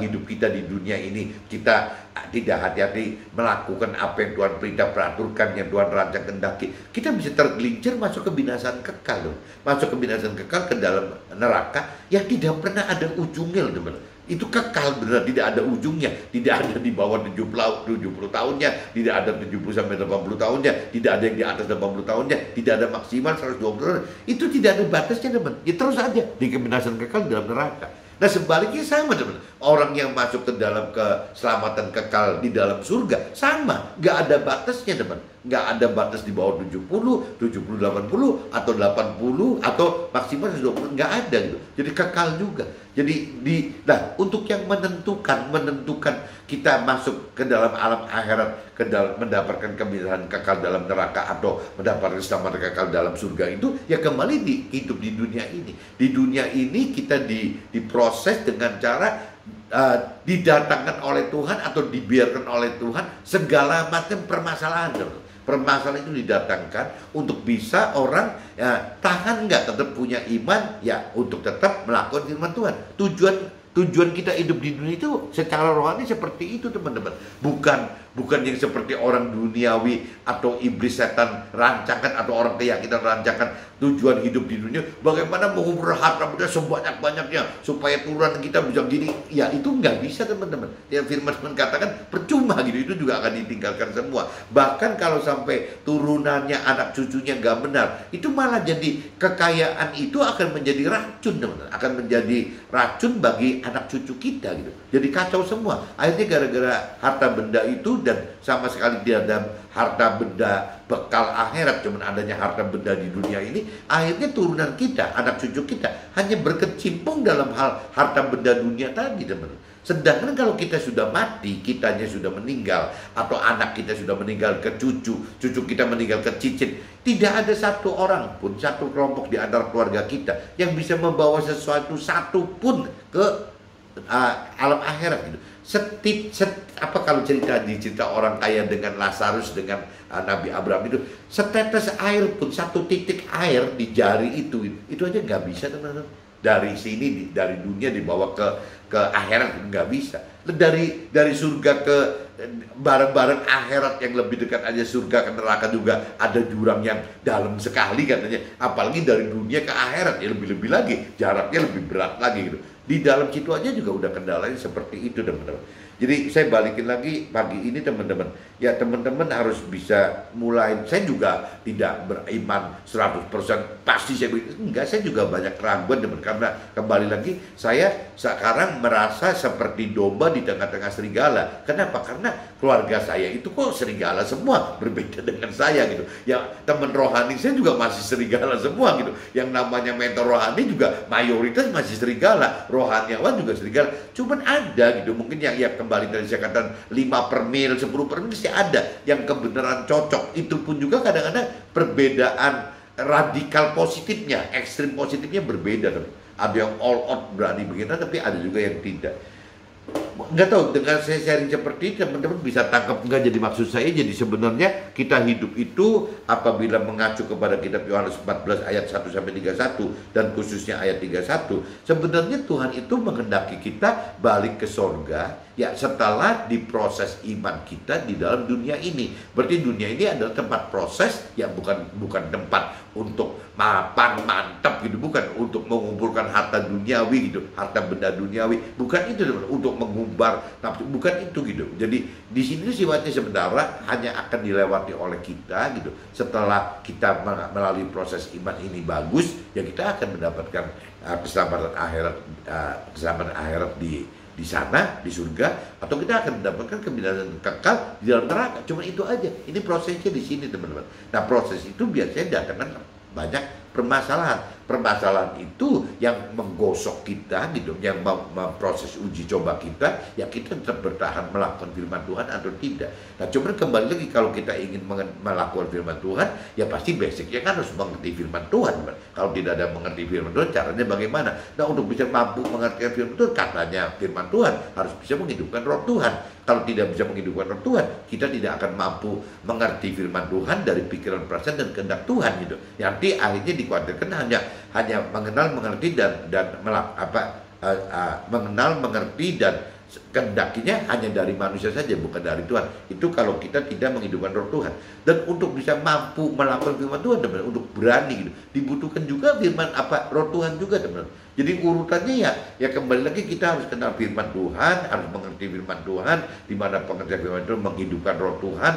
hidup kita di dunia ini, kita tidak hati-hati melakukan apa yang Tuhan perintah peraturkan, yang Tuhan rancang kehendaki, kita bisa tergelincir masuk ke binasaan kekal loh. Masuk ke binasaan kekal ke dalam neraka yang tidak pernah ada ujungnya loh teman. Itu kekal benar, tidak ada ujungnya, tidak ada di bawah 70 tahunnya, tidak ada 70 sampai 80 tahunnya, tidak ada yang di atas 80 tahunnya, tidak ada maksimal 120 tahun. Itu tidak ada batasnya teman. Ya terus aja di kebinasaan kekal dalam neraka. Nah, sebaliknya sama teman. Orang yang masuk ke dalam keselamatan kekal di dalam surga sama, nggak ada batasnya teman. nggak ada batas di bawah 70, 70, 80, atau 80, atau maksimal 120, nggak ada gitu. Jadi kekal juga. Jadi nah, untuk yang menentukan kita masuk ke dalam alam akhirat, ke dalam mendapatkan kebenaran kekal dalam neraka atau mendapatkan keselamatan kekal dalam surga itu, ya kembali hidup di dunia ini. Di dunia ini kita diproses dengan cara didatangkan oleh Tuhan atau dibiarkan oleh Tuhan segala macam permasalahan. Permasalahan itu didatangkan untuk bisa orang tahan nggak, tetap punya iman ya, untuk tetap melakukan firman Tuhan. Tujuan kita hidup di dunia itu secara rohani seperti itu, teman-teman. Bukan yang seperti orang duniawi atau iblis setan rancangan atau orang keyakinan rancangan. Tujuan hidup di dunia bagaimana mengumpulkan harta benda sebanyak-banyaknya supaya turunan kita bisa gini. Ya itu nggak bisa, teman-teman. Yang firman Tuhan katakan percuma gitu, itu juga akan ditinggalkan semua. Bahkan kalau sampai turunannya, anak cucunya nggak benar, itu malah jadi kekayaan itu akan menjadi racun, teman-teman. Akan menjadi racun bagi anak cucu kita gitu. Jadi kacau semua. Akhirnya gara-gara harta benda itu, dan sama sekali tidak ada harta benda bekal akhirat, cuman adanya harta benda di dunia ini, akhirnya turunan kita, anak cucu kita hanya berkecimpung dalam hal harta benda dunia tadi, teman-teman. Sedangkan kalau kita sudah mati, kitanya sudah meninggal, atau anak kita sudah meninggal ke cucu kita meninggal ke cicit, tidak ada satu orang pun, satu kelompok di antara keluarga kita yang bisa membawa sesuatu satu pun ke alam akhirat gitu. Apa kalau cerita orang kaya dengan Lazarus, dengan Nabi Abraham itu, setetes air pun, satu titik air di jari itu aja nggak bisa, teman-teman. Dari sini, dari dunia dibawa ke akhirat nggak bisa. Dari surga ke bareng-bareng akhirat yang lebih dekat aja, surga ke neraka juga ada jurang yang dalam sekali katanya. Apalagi dari dunia ke akhirat ya lebih-lebih lagi, jaraknya lebih berat lagi gitu. Di dalam situ aja juga udah kendalanya seperti itu, teman-teman. Jadi saya balikin lagi pagi ini, teman-teman. Ya teman-teman harus bisa mulai. Saya juga tidak beriman 100% pasti saya enggak, saya juga banyak keraguan, teman. Karena kembali lagi saya sekarang merasa seperti domba di tengah-tengah serigala. Kenapa? Karena keluarga saya itu kok serigala semua, berbeda dengan saya gitu. Ya teman rohani saya juga masih serigala semua gitu. Yang namanya mentor rohani juga mayoritas masih serigala, rohaniawan juga serigala. Cuman ada gitu, mungkin yang kembali dari saya katakan 5 per mil, 10 per mil sih ada yang kebenaran cocok. Itu pun juga kadang-kadang perbedaan radikal positifnya, ekstrim positifnya berbeda. Ada yang all out berani begitu, tapi ada juga yang tidak. Nggak tahu, dengan saya sharing seperti itu teman-teman bisa tangkap nggak? Jadi maksud saya, jadi sebenarnya kita hidup itu apabila mengacu kepada kitab Yohanes 14 ayat 1-31 dan khususnya ayat 31, sebenarnya Tuhan itu menghendaki kita balik ke sorga ya setelah diproses iman kita di dalam dunia ini. Berarti dunia ini adalah tempat proses ya, bukan tempat untuk mapan mantap gitu, bukan untuk mengumpulkan harta duniawi gitu, harta benda duniawi, bukan itu, untuk mengumbar nafsu, bukan itu gitu. Jadi di sini sifatnya sebenarnya hanya akan dilewati oleh kita gitu. Setelah kita melalui proses iman ini bagus, ya kita akan mendapatkan keselamatan akhirat di sana, di surga, atau kita akan mendapatkan kebenaran kekal di dalam neraka. Cuma itu aja. Ini prosesnya di sini, teman-teman. Nah, proses itu biasanya datangkan banyak permasalahan itu yang menggosok kita gitu, yang memproses uji coba kita, ya kita tetap bertahan melakukan firman Tuhan atau tidak. Nah, cuman kembali lagi, kalau kita ingin melakukan firman Tuhan, ya pasti basicnya kan harus mengerti firman Tuhan. Kalau tidak ada mengerti firman Tuhan, caranya bagaimana? Nah, untuk bisa mampu mengerti firman Tuhan, katanya firman Tuhan harus bisa menghidupkan roh Tuhan. Kalau tidak bisa menghidupkan roh Tuhan, kita tidak akan mampu mengerti firman Tuhan dari pikiran, perasaan, dan kehendak Tuhan gitu. Nanti akhirnya dikhawatirkan hanya mengenal, mengerti mengenal, mengerti dan kehendakinya hanya dari manusia saja, bukan dari Tuhan. Itu kalau kita tidak menghidupkan roh Tuhan. Dan untuk bisa mampu melakukan firman Tuhan, teman, untuk berani gitu, dibutuhkan juga firman roh Tuhan juga, teman. Jadi urutannya ya kembali lagi kita harus kenal firman Tuhan, harus mengerti firman Tuhan, di mana pengertian firman Tuhan menghidupkan roh Tuhan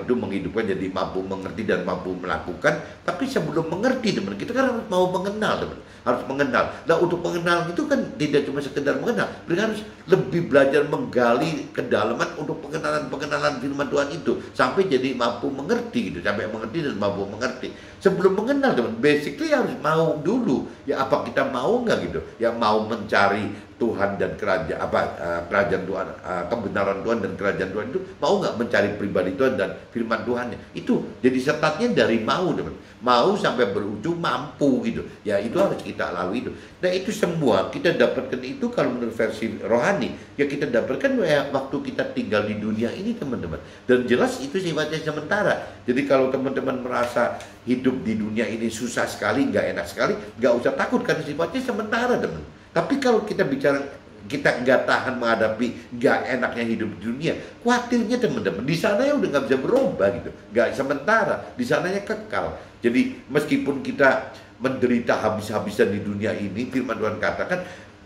itu menghidupkan jadi mampu mengerti dan mampu melakukan. Tapi sebelum mengerti teman, kita kan harus mau mengenal teman, harus mengenal. Nah untuk mengenal itu kan tidak cuma sekedar mengenal, kita harus lebih belajar menggali kedalaman untuk pengenalan firman Tuhan itu sampai jadi mampu mengerti gitu, sampai mengerti dan mampu mengerti. Sebelum mengenal teman, basically harus mau dulu. Ya apa kita mau nggak gitu? Yang mau mencari Tuhan dan kerajaan Tuhan, kebenaran Tuhan dan kerajaan Tuhan itu mau nggak mencari pribadi Tuhan dan firman Tuhannya? Itu jadi startnya dari mau teman, mau sampai berujung mampu gitu. Ya itu harus kita lalui itu. Nah itu semua kita dapatkan itu kalau menurut versi rohani. Ya kita dapatkan ya, waktu kita tinggal di dunia ini teman-teman. Dan jelas itu sifatnya sementara. Jadi kalau teman-teman merasa hidup di dunia ini susah sekali, nggak enak sekali, nggak usah takut karena sifatnya sementara teman. Tapi kalau kita bicara kita nggak tahan menghadapi nggak enaknya hidup di dunia, khawatirnya teman-teman di sana ya udah nggak bisa berubah gitu, nggak sementara, di sananya kekal. Jadi meskipun kita menderita habis-habisan di dunia ini, firman Tuhan katakan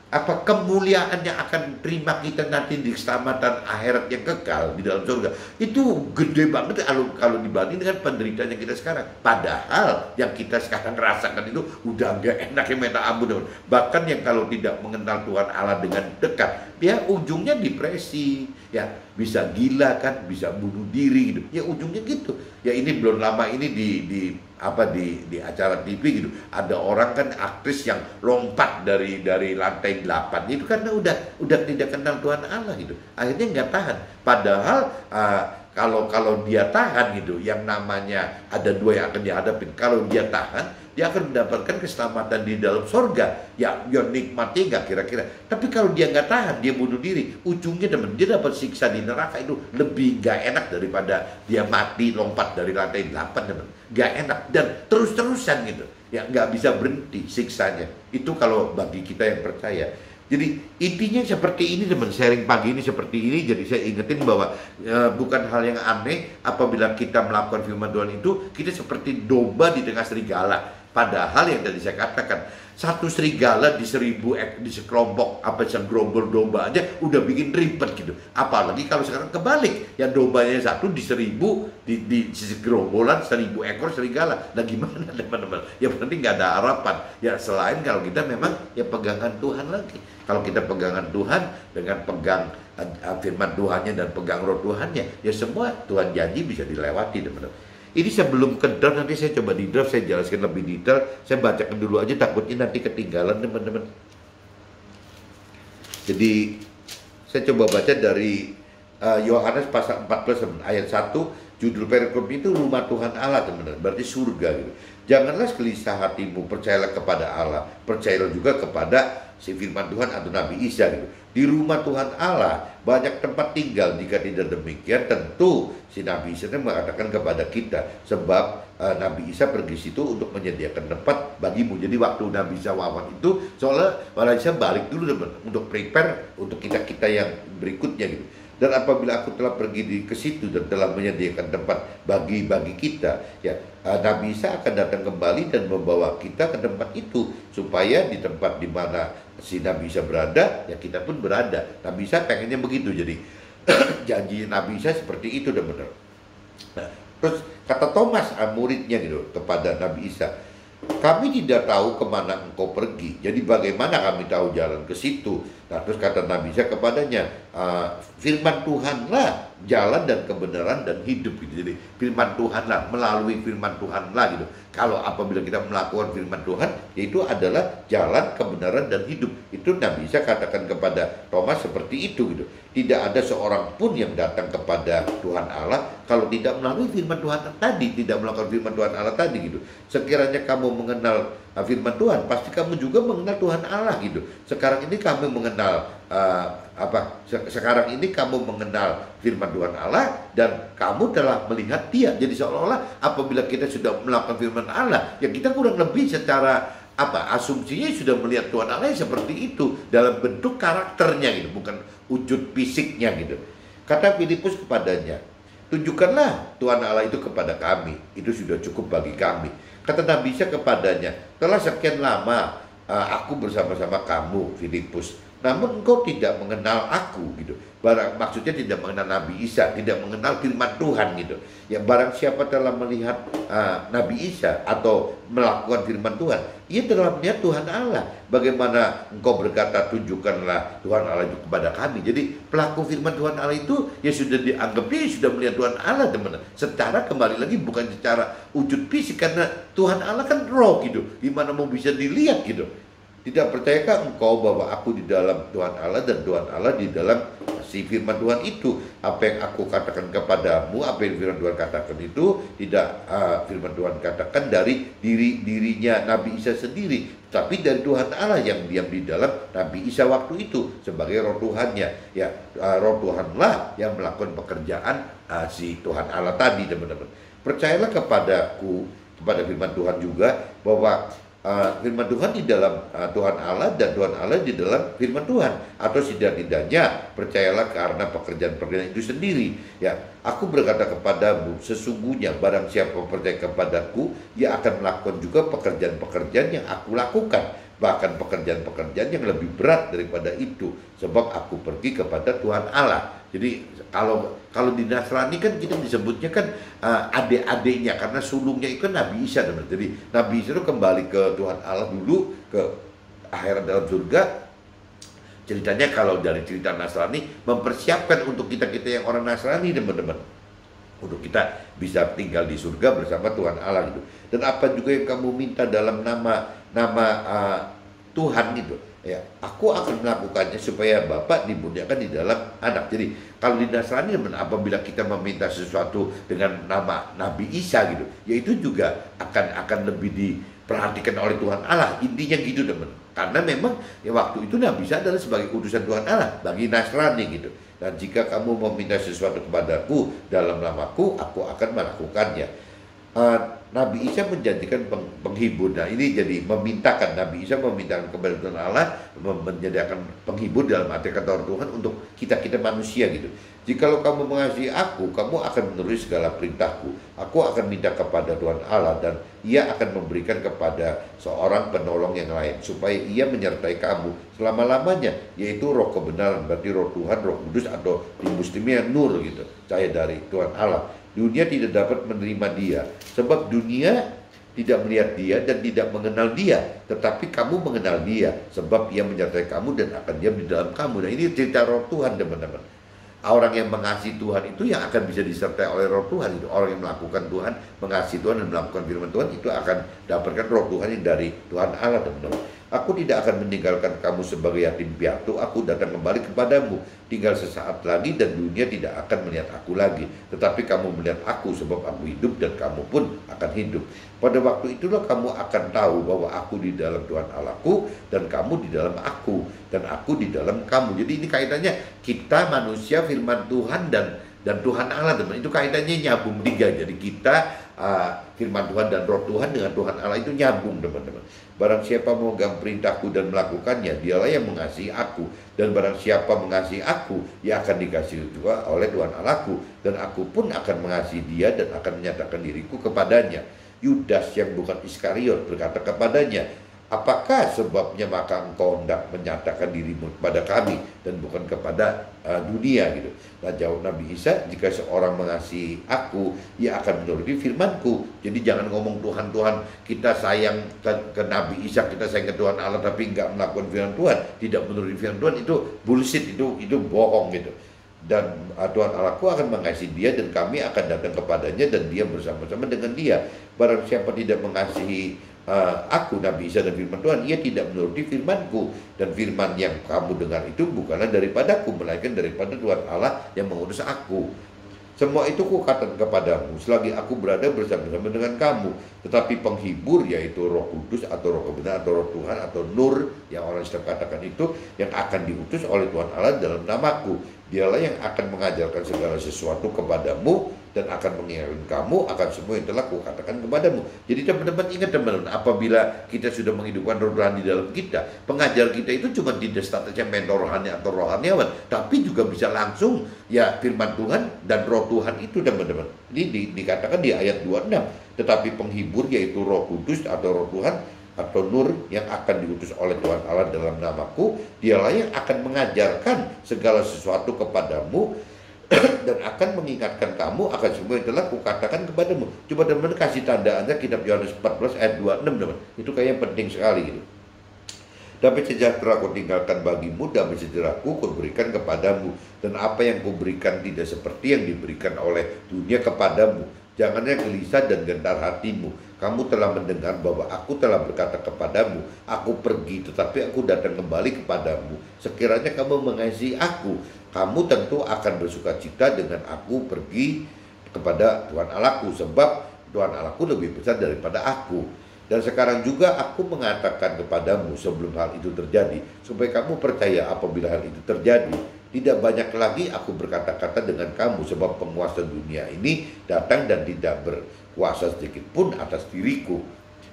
apa kemuliaan yang akan terima kita nanti di keselamatan akhirat yang kekal di dalam surga itu gede banget kalau dibanding dengan penderitaan yang kita sekarang. Padahal yang kita sekarang rasakan itu udah nggak enak yang minta ampun. Bahkan yang kalau tidak mengenal Tuhan Allah dengan dekat, dia ujungnya depresi, ya bisa gila kan, bisa bunuh diri gitu. Ya ujungnya gitu. Ya ini belum lama ini di acara TV gitu, ada orang kan aktris yang lompat dari lantai 8 itu karena udah tidak kenal Tuhan Allah gitu, akhirnya nggak tahan. Padahal kalau dia tahan gitu, yang namanya ada dua yang akan dihadapin. Kalau dia tahan, dia akan mendapatkan keselamatan di dalam sorga. Ya nikmati nggak kira-kira. Tapi kalau dia nggak tahan, dia bunuh diri, ujungnya teman, dia dapat siksa di neraka itu lebih nggak enak daripada dia mati lompat dari lantai 8 teman. Nggak enak dan terus-terusan gitu. Ya nggak bisa berhenti siksanya. Itu kalau bagi kita yang percaya. Jadi intinya seperti ini teman, sharing pagi ini seperti ini. Jadi saya ingetin bahwa bukan hal yang aneh apabila kita melakukan firman Tuhan itu, kita seperti domba di tengah serigala. Padahal yang tadi saya katakan, satu serigala di 1000 di sekelompok segerombol domba aja udah bikin ribet gitu. Apalagi kalau sekarang kebalik, yang dombanya satu di 1000 di segerombolan 1000 ekor serigala. Nah gimana teman-teman? Ya berarti nggak ada harapan. Ya selain kalau kita memang ya pegangan Tuhan lagi. Kalau kita pegangan Tuhan dengan pegang firman Tuhannya dan pegang roh Tuhannya, ya semua Tuhan janji bisa dilewati teman-teman. Ini sebelum ke draft, nanti saya coba di draft, saya jelaskan lebih detail. Saya bacakan dulu aja, takutnya nanti ketinggalan teman-teman. Jadi saya coba baca dari Yohanes pasal 14 ayat 1, judul perikop itu rumah Tuhan Allah teman-teman, berarti surga gitu. Janganlah gelisah hatimu, percayalah kepada Allah, percayalah juga kepada si firman Tuhan atau Nabi Isa gitu. Di rumah Tuhan Allah banyak tempat tinggal, jika tidak demikian tentu si Nabi Isa mengatakan kepada kita, sebab Nabi Isa pergi situ untuk menyediakan tempat bagimu. Jadi waktu Nabi Isa wafat itu soalnya Nabi Isa balik dulu teman, untuk prepare untuk kita yang berikutnya gitu. Dan apabila aku telah pergi ke situ dan telah menyediakan tempat bagi kita, ya Nabi Isa akan datang kembali dan membawa kita ke tempat itu, supaya di tempat di mana si Nabi Isa berada, ya kita pun berada. Nabi Isa pengennya begitu. Jadi janji Nabi Isa seperti itu, dan benar. Nah, terus kata Thomas muridnya gitu kepada Nabi Isa, kami tidak tahu kemana engkau pergi, jadi bagaimana kami tahu jalan ke situ? Nah terus kata Nabi Isa kepadanya, firman Tuhanlah jalan dan kebenaran dan hidup gitu. Jadi firman Tuhanlah, melalui firman Tuhanlah gitu. Kalau apabila kita melakukan firman Tuhan, yaitu adalah jalan, kebenaran dan hidup. Itu Nabi Isa katakan kepada Thomas seperti itu gitu. Tidak ada seorang pun yang datang kepada Tuhan Allah kalau tidak melalui firman Tuhan tadi, tidak melakukan firman Tuhan Allah tadi gitu. Sekiranya kamu mengenal firman Tuhan, pasti kamu juga mengenal Tuhan Allah gitu. Sekarang ini kamu mengenal sekarang ini kamu mengenal firman Tuhan Allah dan kamu telah melihat Dia. Jadi seolah-olah apabila kita sudah melakukan firman Allah, ya kita kurang lebih secara asumsinya sudah melihat Tuhan Allah seperti itu dalam bentuk karakternya gitu, bukan wujud fisiknya gitu. Kata Filipus kepadanya, tunjukkanlah Tuhan Allah itu kepada kami, itu sudah cukup bagi kami. Kata Nabi Isa kepadanya, telah sekian lama aku bersama-sama kamu, Filipus. Namun engkau tidak mengenal aku gitu. Maksudnya tidak mengenal Nabi Isa, tidak mengenal firman Tuhan gitu. Ya barang siapa telah melihat Nabi Isa atau melakukan firman Tuhan, ia telah melihat Tuhan Allah. Bagaimana engkau berkata, tunjukkanlah Tuhan Allah itu kepada kami. Jadi pelaku firman Tuhan Allah itu ya sudah dianggap dia sudah melihat Tuhan Allah, teman-teman. Secara kembali lagi bukan secara wujud fisik, karena Tuhan Allah kan roh gitu. Gimana mau bisa dilihat gitu? Tidak percayakah engkau bahwa aku di dalam Tuhan Allah dan Tuhan Allah di dalam si firman Tuhan itu? Apa yang aku katakan kepadamu, apa yang firman Tuhan katakan itu tidak firman Tuhan katakan dari dirinya Nabi Isa sendiri, tapi dari Tuhan Allah yang diam di dalam Nabi Isa waktu itu sebagai roh Tuhannya. Ya, roh Tuhanlah yang melakukan pekerjaan si Tuhan Allah tadi, teman-teman. Percayalah kepadaku, kepada firman Tuhan juga, bahwa firman Tuhan di dalam Tuhan Allah dan Tuhan Allah di dalam firman Tuhan, atau setidak-tidaknya percayalah karena pekerjaan-pekerjaan itu sendiri. Ya, aku berkata kepadamu, sesungguhnya barang siapa percaya kepadaku, ia akan melakukan juga pekerjaan-pekerjaan yang aku lakukan, bahkan pekerjaan-pekerjaan yang lebih berat daripada itu, sebab aku pergi kepada Tuhan Allah. Jadi kalau di Nasrani kan kita disebutnya kan adik-adiknya, karena sulungnya itu kan Nabi Isa, teman. Jadi Nabi Isa itu kembali ke Tuhan Allah dulu, ke akhirat dalam surga. Ceritanya kalau dari cerita Nasrani mempersiapkan untuk kita-kita yang orang Nasrani, teman-teman, untuk kita bisa tinggal di surga bersama Tuhan Allah gitu. Dan apa juga yang kamu minta dalam nama Tuhan gitu, ya aku akan melakukannya supaya Bapa dimuliakan di dalam Anak. Jadi kalau di Nasrani, apabila kita meminta sesuatu dengan nama Nabi Isa gitu, yaitu juga akan lebih diperhatikan oleh Tuhan Allah. Intinya gitu, teman. Karena memang ya waktu itu Nabi Isa adalah sebagai utusan Tuhan Allah bagi Nasrani gitu. Dan jika kamu meminta sesuatu kepadaku dalam namaku, aku akan melakukannya. Nabi Isa menjanjikan penghibur. Nah ini jadi memintakan, Nabi Isa memintakan kepada Tuhan Allah, menyediakan penghibur dalam arti kata Tuhan untuk kita manusia gitu. Jikalau kamu mengasihi aku, kamu akan menuruti segala perintahku. Aku akan minta kepada Tuhan Allah, dan ia akan memberikan kepada seorang penolong yang lain, supaya ia menyertai kamu selama-lamanya, yaitu roh kebenaran, berarti roh Tuhan, roh kudus, atau di muslimnya nur gitu, cahaya dari Tuhan Allah. Dunia tidak dapat menerima dia, sebab dunia tidak melihat dia dan tidak mengenal dia. Tetapi kamu mengenal dia, sebab ia menyertai kamu dan akan diam di dalam kamu. Nah ini cerita roh Tuhan, teman-teman. Orang yang mengasihi Tuhan itu yang akan bisa disertai oleh roh Tuhan itu. Orang yang melakukan Tuhan, mengasihi Tuhan dan melakukan firman Tuhan, itu akan dapatkan roh Tuhan yang dari Tuhan Allah, teman-teman. Aku tidak akan meninggalkan kamu sebagai yatim piatu. Aku datang kembali kepadamu tinggal sesaat lagi, dan dunia tidak akan melihat aku lagi, tetapi kamu melihat aku, sebab aku hidup dan kamu pun akan hidup. Pada waktu itulah kamu akan tahu bahwa aku di dalam Tuhan Allahku, dan kamu di dalam aku, dan aku di dalam kamu. Jadi ini kaitannya kita manusia, firman Tuhan dan Tuhan Allah, teman. Itu kaitannya nyambung tiga. Jadi kita firman Tuhan dan roh Tuhan dengan Tuhan Allah itu nyambung, teman-teman. Barang siapa memegang perintahku dan melakukannya, dialah yang mengasihi aku. Dan barang siapa mengasihi aku, ia akan dikasihi juga oleh Tuhan Allahku, dan aku pun akan mengasihi dia dan akan menyatakan diriku kepadanya. Yudas yang bukan Iskariot berkata kepadanya, apakah sebabnya maka engkau hendak menyatakan dirimu kepada kami dan bukan kepada dunia gitu. Nah jawab Nabi Isa, jika seorang mengasihi aku, ia akan menuruti firmanku. Jadi jangan ngomong Tuhan, kita sayang ke Nabi Isa, kita sayang ke Tuhan Allah, tapi enggak melakukan firman Tuhan, tidak menuruti firman Tuhan, itu bullshit, itu bohong gitu. Dan Tuhan Allahku akan mengasihi dia, dan kami akan datang kepadanya dan dia bersama-sama dengan dia. Barang siapa tidak mengasihi aku, Nabi Isa dan firman Tuhan, ia tidak menuruti firmanku. Dan firman yang kamu dengar itu bukanlah daripadaku, melainkan daripada Tuhan Allah yang mengutus aku. Semua itu kukatakan kepadamu selagi aku berada bersama-sama dengan kamu. Tetapi penghibur, yaitu roh kudus atau roh kebenaran atau roh Tuhan atau nur yang orang Islam katakan itu, yang akan diutus oleh Tuhan Allah dalam namaku, dialah yang akan mengajarkan segala sesuatu kepadamu dan akan mengingatkan kamu akan semua yang telah kukatakan kepadamu. Jadi teman-teman ingat, teman-teman, apabila kita sudah menghidupkan roh Tuhan di dalam kita, pengajar kita itu cuma tidak statusnya mentor rohani atau rohaniawan, tapi juga bisa langsung ya firman Tuhan dan roh Tuhan itu, teman-teman. Ini dikatakan di ayat 26, tetapi penghibur, yaitu roh kudus atau roh Tuhan, atau Nur yang akan diutus oleh Tuhan Allah dalam namaku. Dialah yang akan mengajarkan segala sesuatu kepadamu dan akan mengingatkan kamu akan semua yang telah kukatakan kepadamu. Coba teman-teman kasih tanda Anda kitab Yohanes 14 ayat 26 teman. Itu kayaknya penting sekali gitu. Damai sejahtera ku tinggalkan bagimu, damai sejahteraku ku berikan kepadamu, dan apa yang kuberikan tidak seperti yang diberikan oleh dunia kepadamu. Janganlah gelisah dan gentar hatimu. Kamu telah mendengar bahwa aku telah berkata kepadamu, aku pergi tetapi aku datang kembali kepadamu. Sekiranya kamu mengasihi aku, kamu tentu akan bersukacita dengan aku pergi kepada Tuhan Allahku, sebab Tuhan Allahku lebih besar daripada aku. Dan sekarang juga aku mengatakan kepadamu sebelum hal itu terjadi, supaya kamu percaya apabila hal itu terjadi. Tidak banyak lagi aku berkata-kata dengan kamu, sebab penguasa dunia ini datang dan tidak berkuasa sedikit pun atas diriku.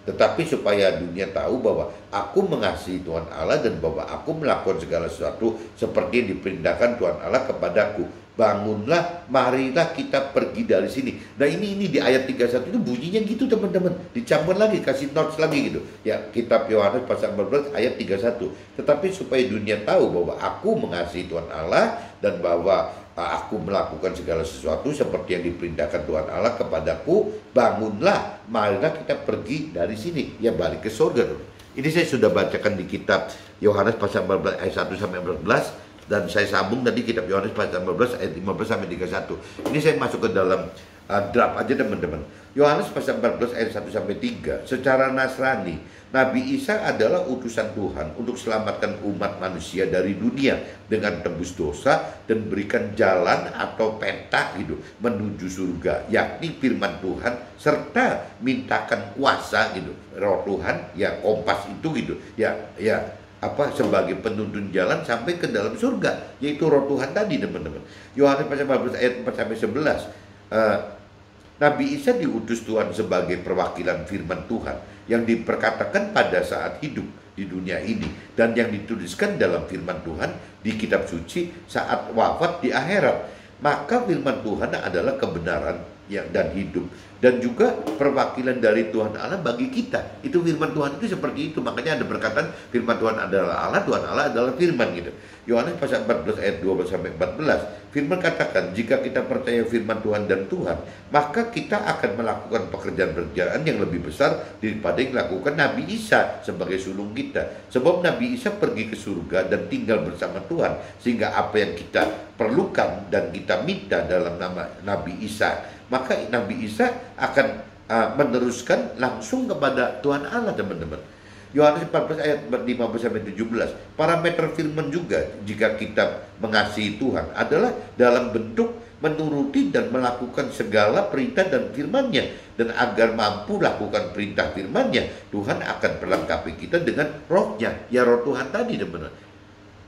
Tetapi supaya dunia tahu bahwa aku mengasihi Tuhan Allah dan bahwa aku melakukan segala sesuatu seperti yang diperintahkan Tuhan Allah kepadaku. Bangunlah, marilah kita pergi dari sini. Nah ini di ayat 31 itu bunyinya gitu teman-teman. Dicampur lagi, kasih notes lagi gitu. Ya, kitab Yohanes pasal 14 ayat 31. Tetapi supaya dunia tahu bahwa aku mengasihi Tuhan Allah dan bahwa aku melakukan segala sesuatu seperti yang diperintahkan Tuhan Allah kepadaku. Bangunlah, marilah kita pergi dari sini. Ya, balik ke surga. Ini saya sudah bacakan di kitab Yohanes pasal 14 ayat 1 sampai 14. Dan saya sambung tadi kitab Yohanes pasal 15 ayat 15 sampai 31. Ini saya masuk ke dalam draft aja teman-teman. Yohanes pasal 14 ayat 1 sampai 3. Secara Nasrani, Nabi Isa adalah utusan Tuhan untuk selamatkan umat manusia dari dunia dengan tebus dosa dan berikan jalan atau peta gitu menuju surga, yakni firman Tuhan serta mintakan kuasa gitu. Roh Tuhan ya, kompas itu gitu. Sebagai penuntun jalan sampai ke dalam surga, yaitu roh Tuhan tadi teman-teman. Yohanes pasal 14 ayat 4 sampai 11. Nabi Isa diutus Tuhan sebagai perwakilan firman Tuhan yang diperkatakan pada saat hidup di dunia ini dan yang dituliskan dalam firman Tuhan di kitab suci saat wafat di akhirat. Maka firman Tuhan adalah kebenaran dan hidup, dan juga perwakilan dari Tuhan Allah bagi kita. Itu firman Tuhan itu seperti itu. Makanya ada perkataan firman Tuhan adalah Allah, Tuhan Allah adalah firman gitu. Yohanes pasal 14 ayat 12 sampai 14. Firman katakan, jika kita percaya firman Tuhan dan Tuhan, maka kita akan melakukan pekerjaan-pekerjaan yang lebih besar daripada yang dilakukan Nabi Isa sebagai sulung kita. Sebab Nabi Isa pergi ke surga dan tinggal bersama Tuhan, sehingga apa yang kita perlukan dan kita minta dalam nama Nabi Isa, maka Nabi Isa akan meneruskan langsung kepada Tuhan Allah teman-teman. Yohanes 14 ayat 15 sampai 17. Parameter firman juga jika kita mengasihi Tuhan adalah dalam bentuk menuruti dan melakukan segala perintah dan firman-Nya, dan agar mampu lakukan perintah firman-Nya, Tuhan akan perlengkapi kita dengan roh-Nya, ya roh Tuhan tadi teman-teman.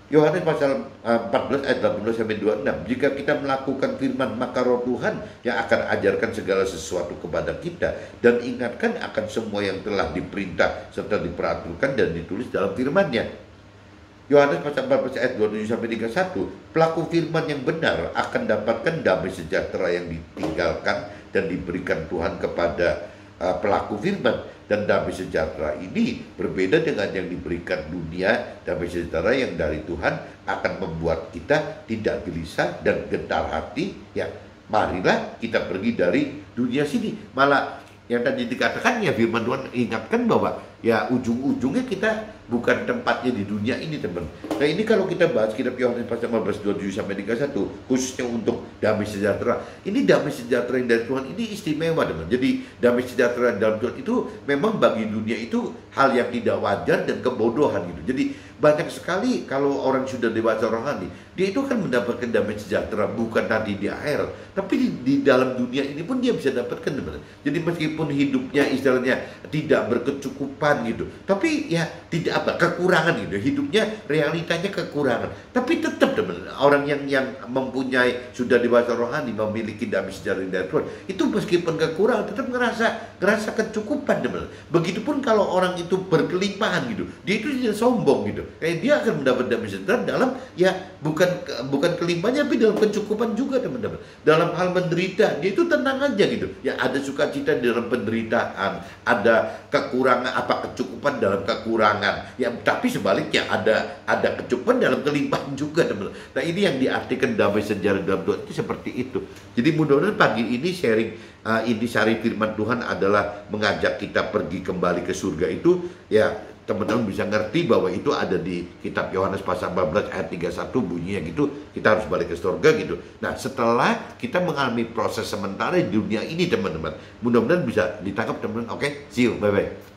Yohanes pasal 14 ayat 18 sampai 26. Jika kita melakukan firman, maka roh Tuhan yang akan ajarkan segala sesuatu kepada kita dan ingatkan akan semua yang telah diperintah serta diperaturan dan ditulis dalam firman-Nya. Yohanes pasal 14 ayat 27 sampai 31. Pelaku firman yang benar akan dapatkan damai sejahtera yang ditinggalkan dan diberikan Tuhan kepada pelaku firman. Dan damai sejahtera ini berbeda dengan yang diberikan dunia. Damai sejahtera yang dari Tuhan akan membuat kita tidak gelisah dan gentar hati. Ya, marilah kita pergi dari dunia sini. Malah yang tadi dikatakan ya, firman Tuhan ingatkan bahwa ya ujung-ujungnya kita bukan tempatnya di dunia ini teman. Nah ini kalau kita bahas kitab Yohanes pasal 15 27 sampai 31 khususnya untuk damai sejahtera. Ini damai sejahtera yang dari Tuhan ini istimewa teman. Jadi damai sejahtera dalam Tuhan itu memang bagi dunia itu hal yang tidak wajar dan kebodohan gitu. Jadi banyak sekali kalau orang sudah dewasa rohani, dia itu akan mendapatkan damai sejahtera bukan tadi di akhirat, tapi di dalam dunia ini pun dia bisa dapatkan teman. Jadi meskipun hidupnya istilahnya tidak berkecukupan gitu, tapi ya tidak kekurangan gitu, hidupnya realitanya kekurangan, tapi tetap teman, orang yang mempunyai sudah dewasa rohani memiliki damai sejahtera dari Tuhan itu meskipun kekurangan tetap ngerasa kecukupan teman. Begitupun kalau orang itu berkelimpahan gitu, dia itu tidak sombong gitu, kayak dia akan mendapat damai sejahtera dalam ya bukan bukan kelimpahannya, tapi dalam kecukupan juga teman-teman. Dalam hal menderita, dia itu tenang aja gitu. Ya ada sukacita di dalam penderitaan, ada kekurangan kecukupan dalam kekurangan. Ya tapi sebaliknya ada kecukupan dalam kelimpahan juga teman-teman. Nah ini yang diartikan damai sejahtera dalam Tuhan itu seperti itu. Jadi mudah-mudahan pagi ini sharing intisari firman Tuhan adalah mengajak kita pergi kembali ke surga itu, ya teman-teman bisa ngerti bahwa itu ada di kitab Yohanes pasal 14 ayat 31 bunyinya gitu, kita harus balik ke surga gitu. Nah setelah kita mengalami proses sementara di dunia ini teman-teman, mudah-mudahan bisa ditangkap teman-teman. Oke, see you, bye-bye.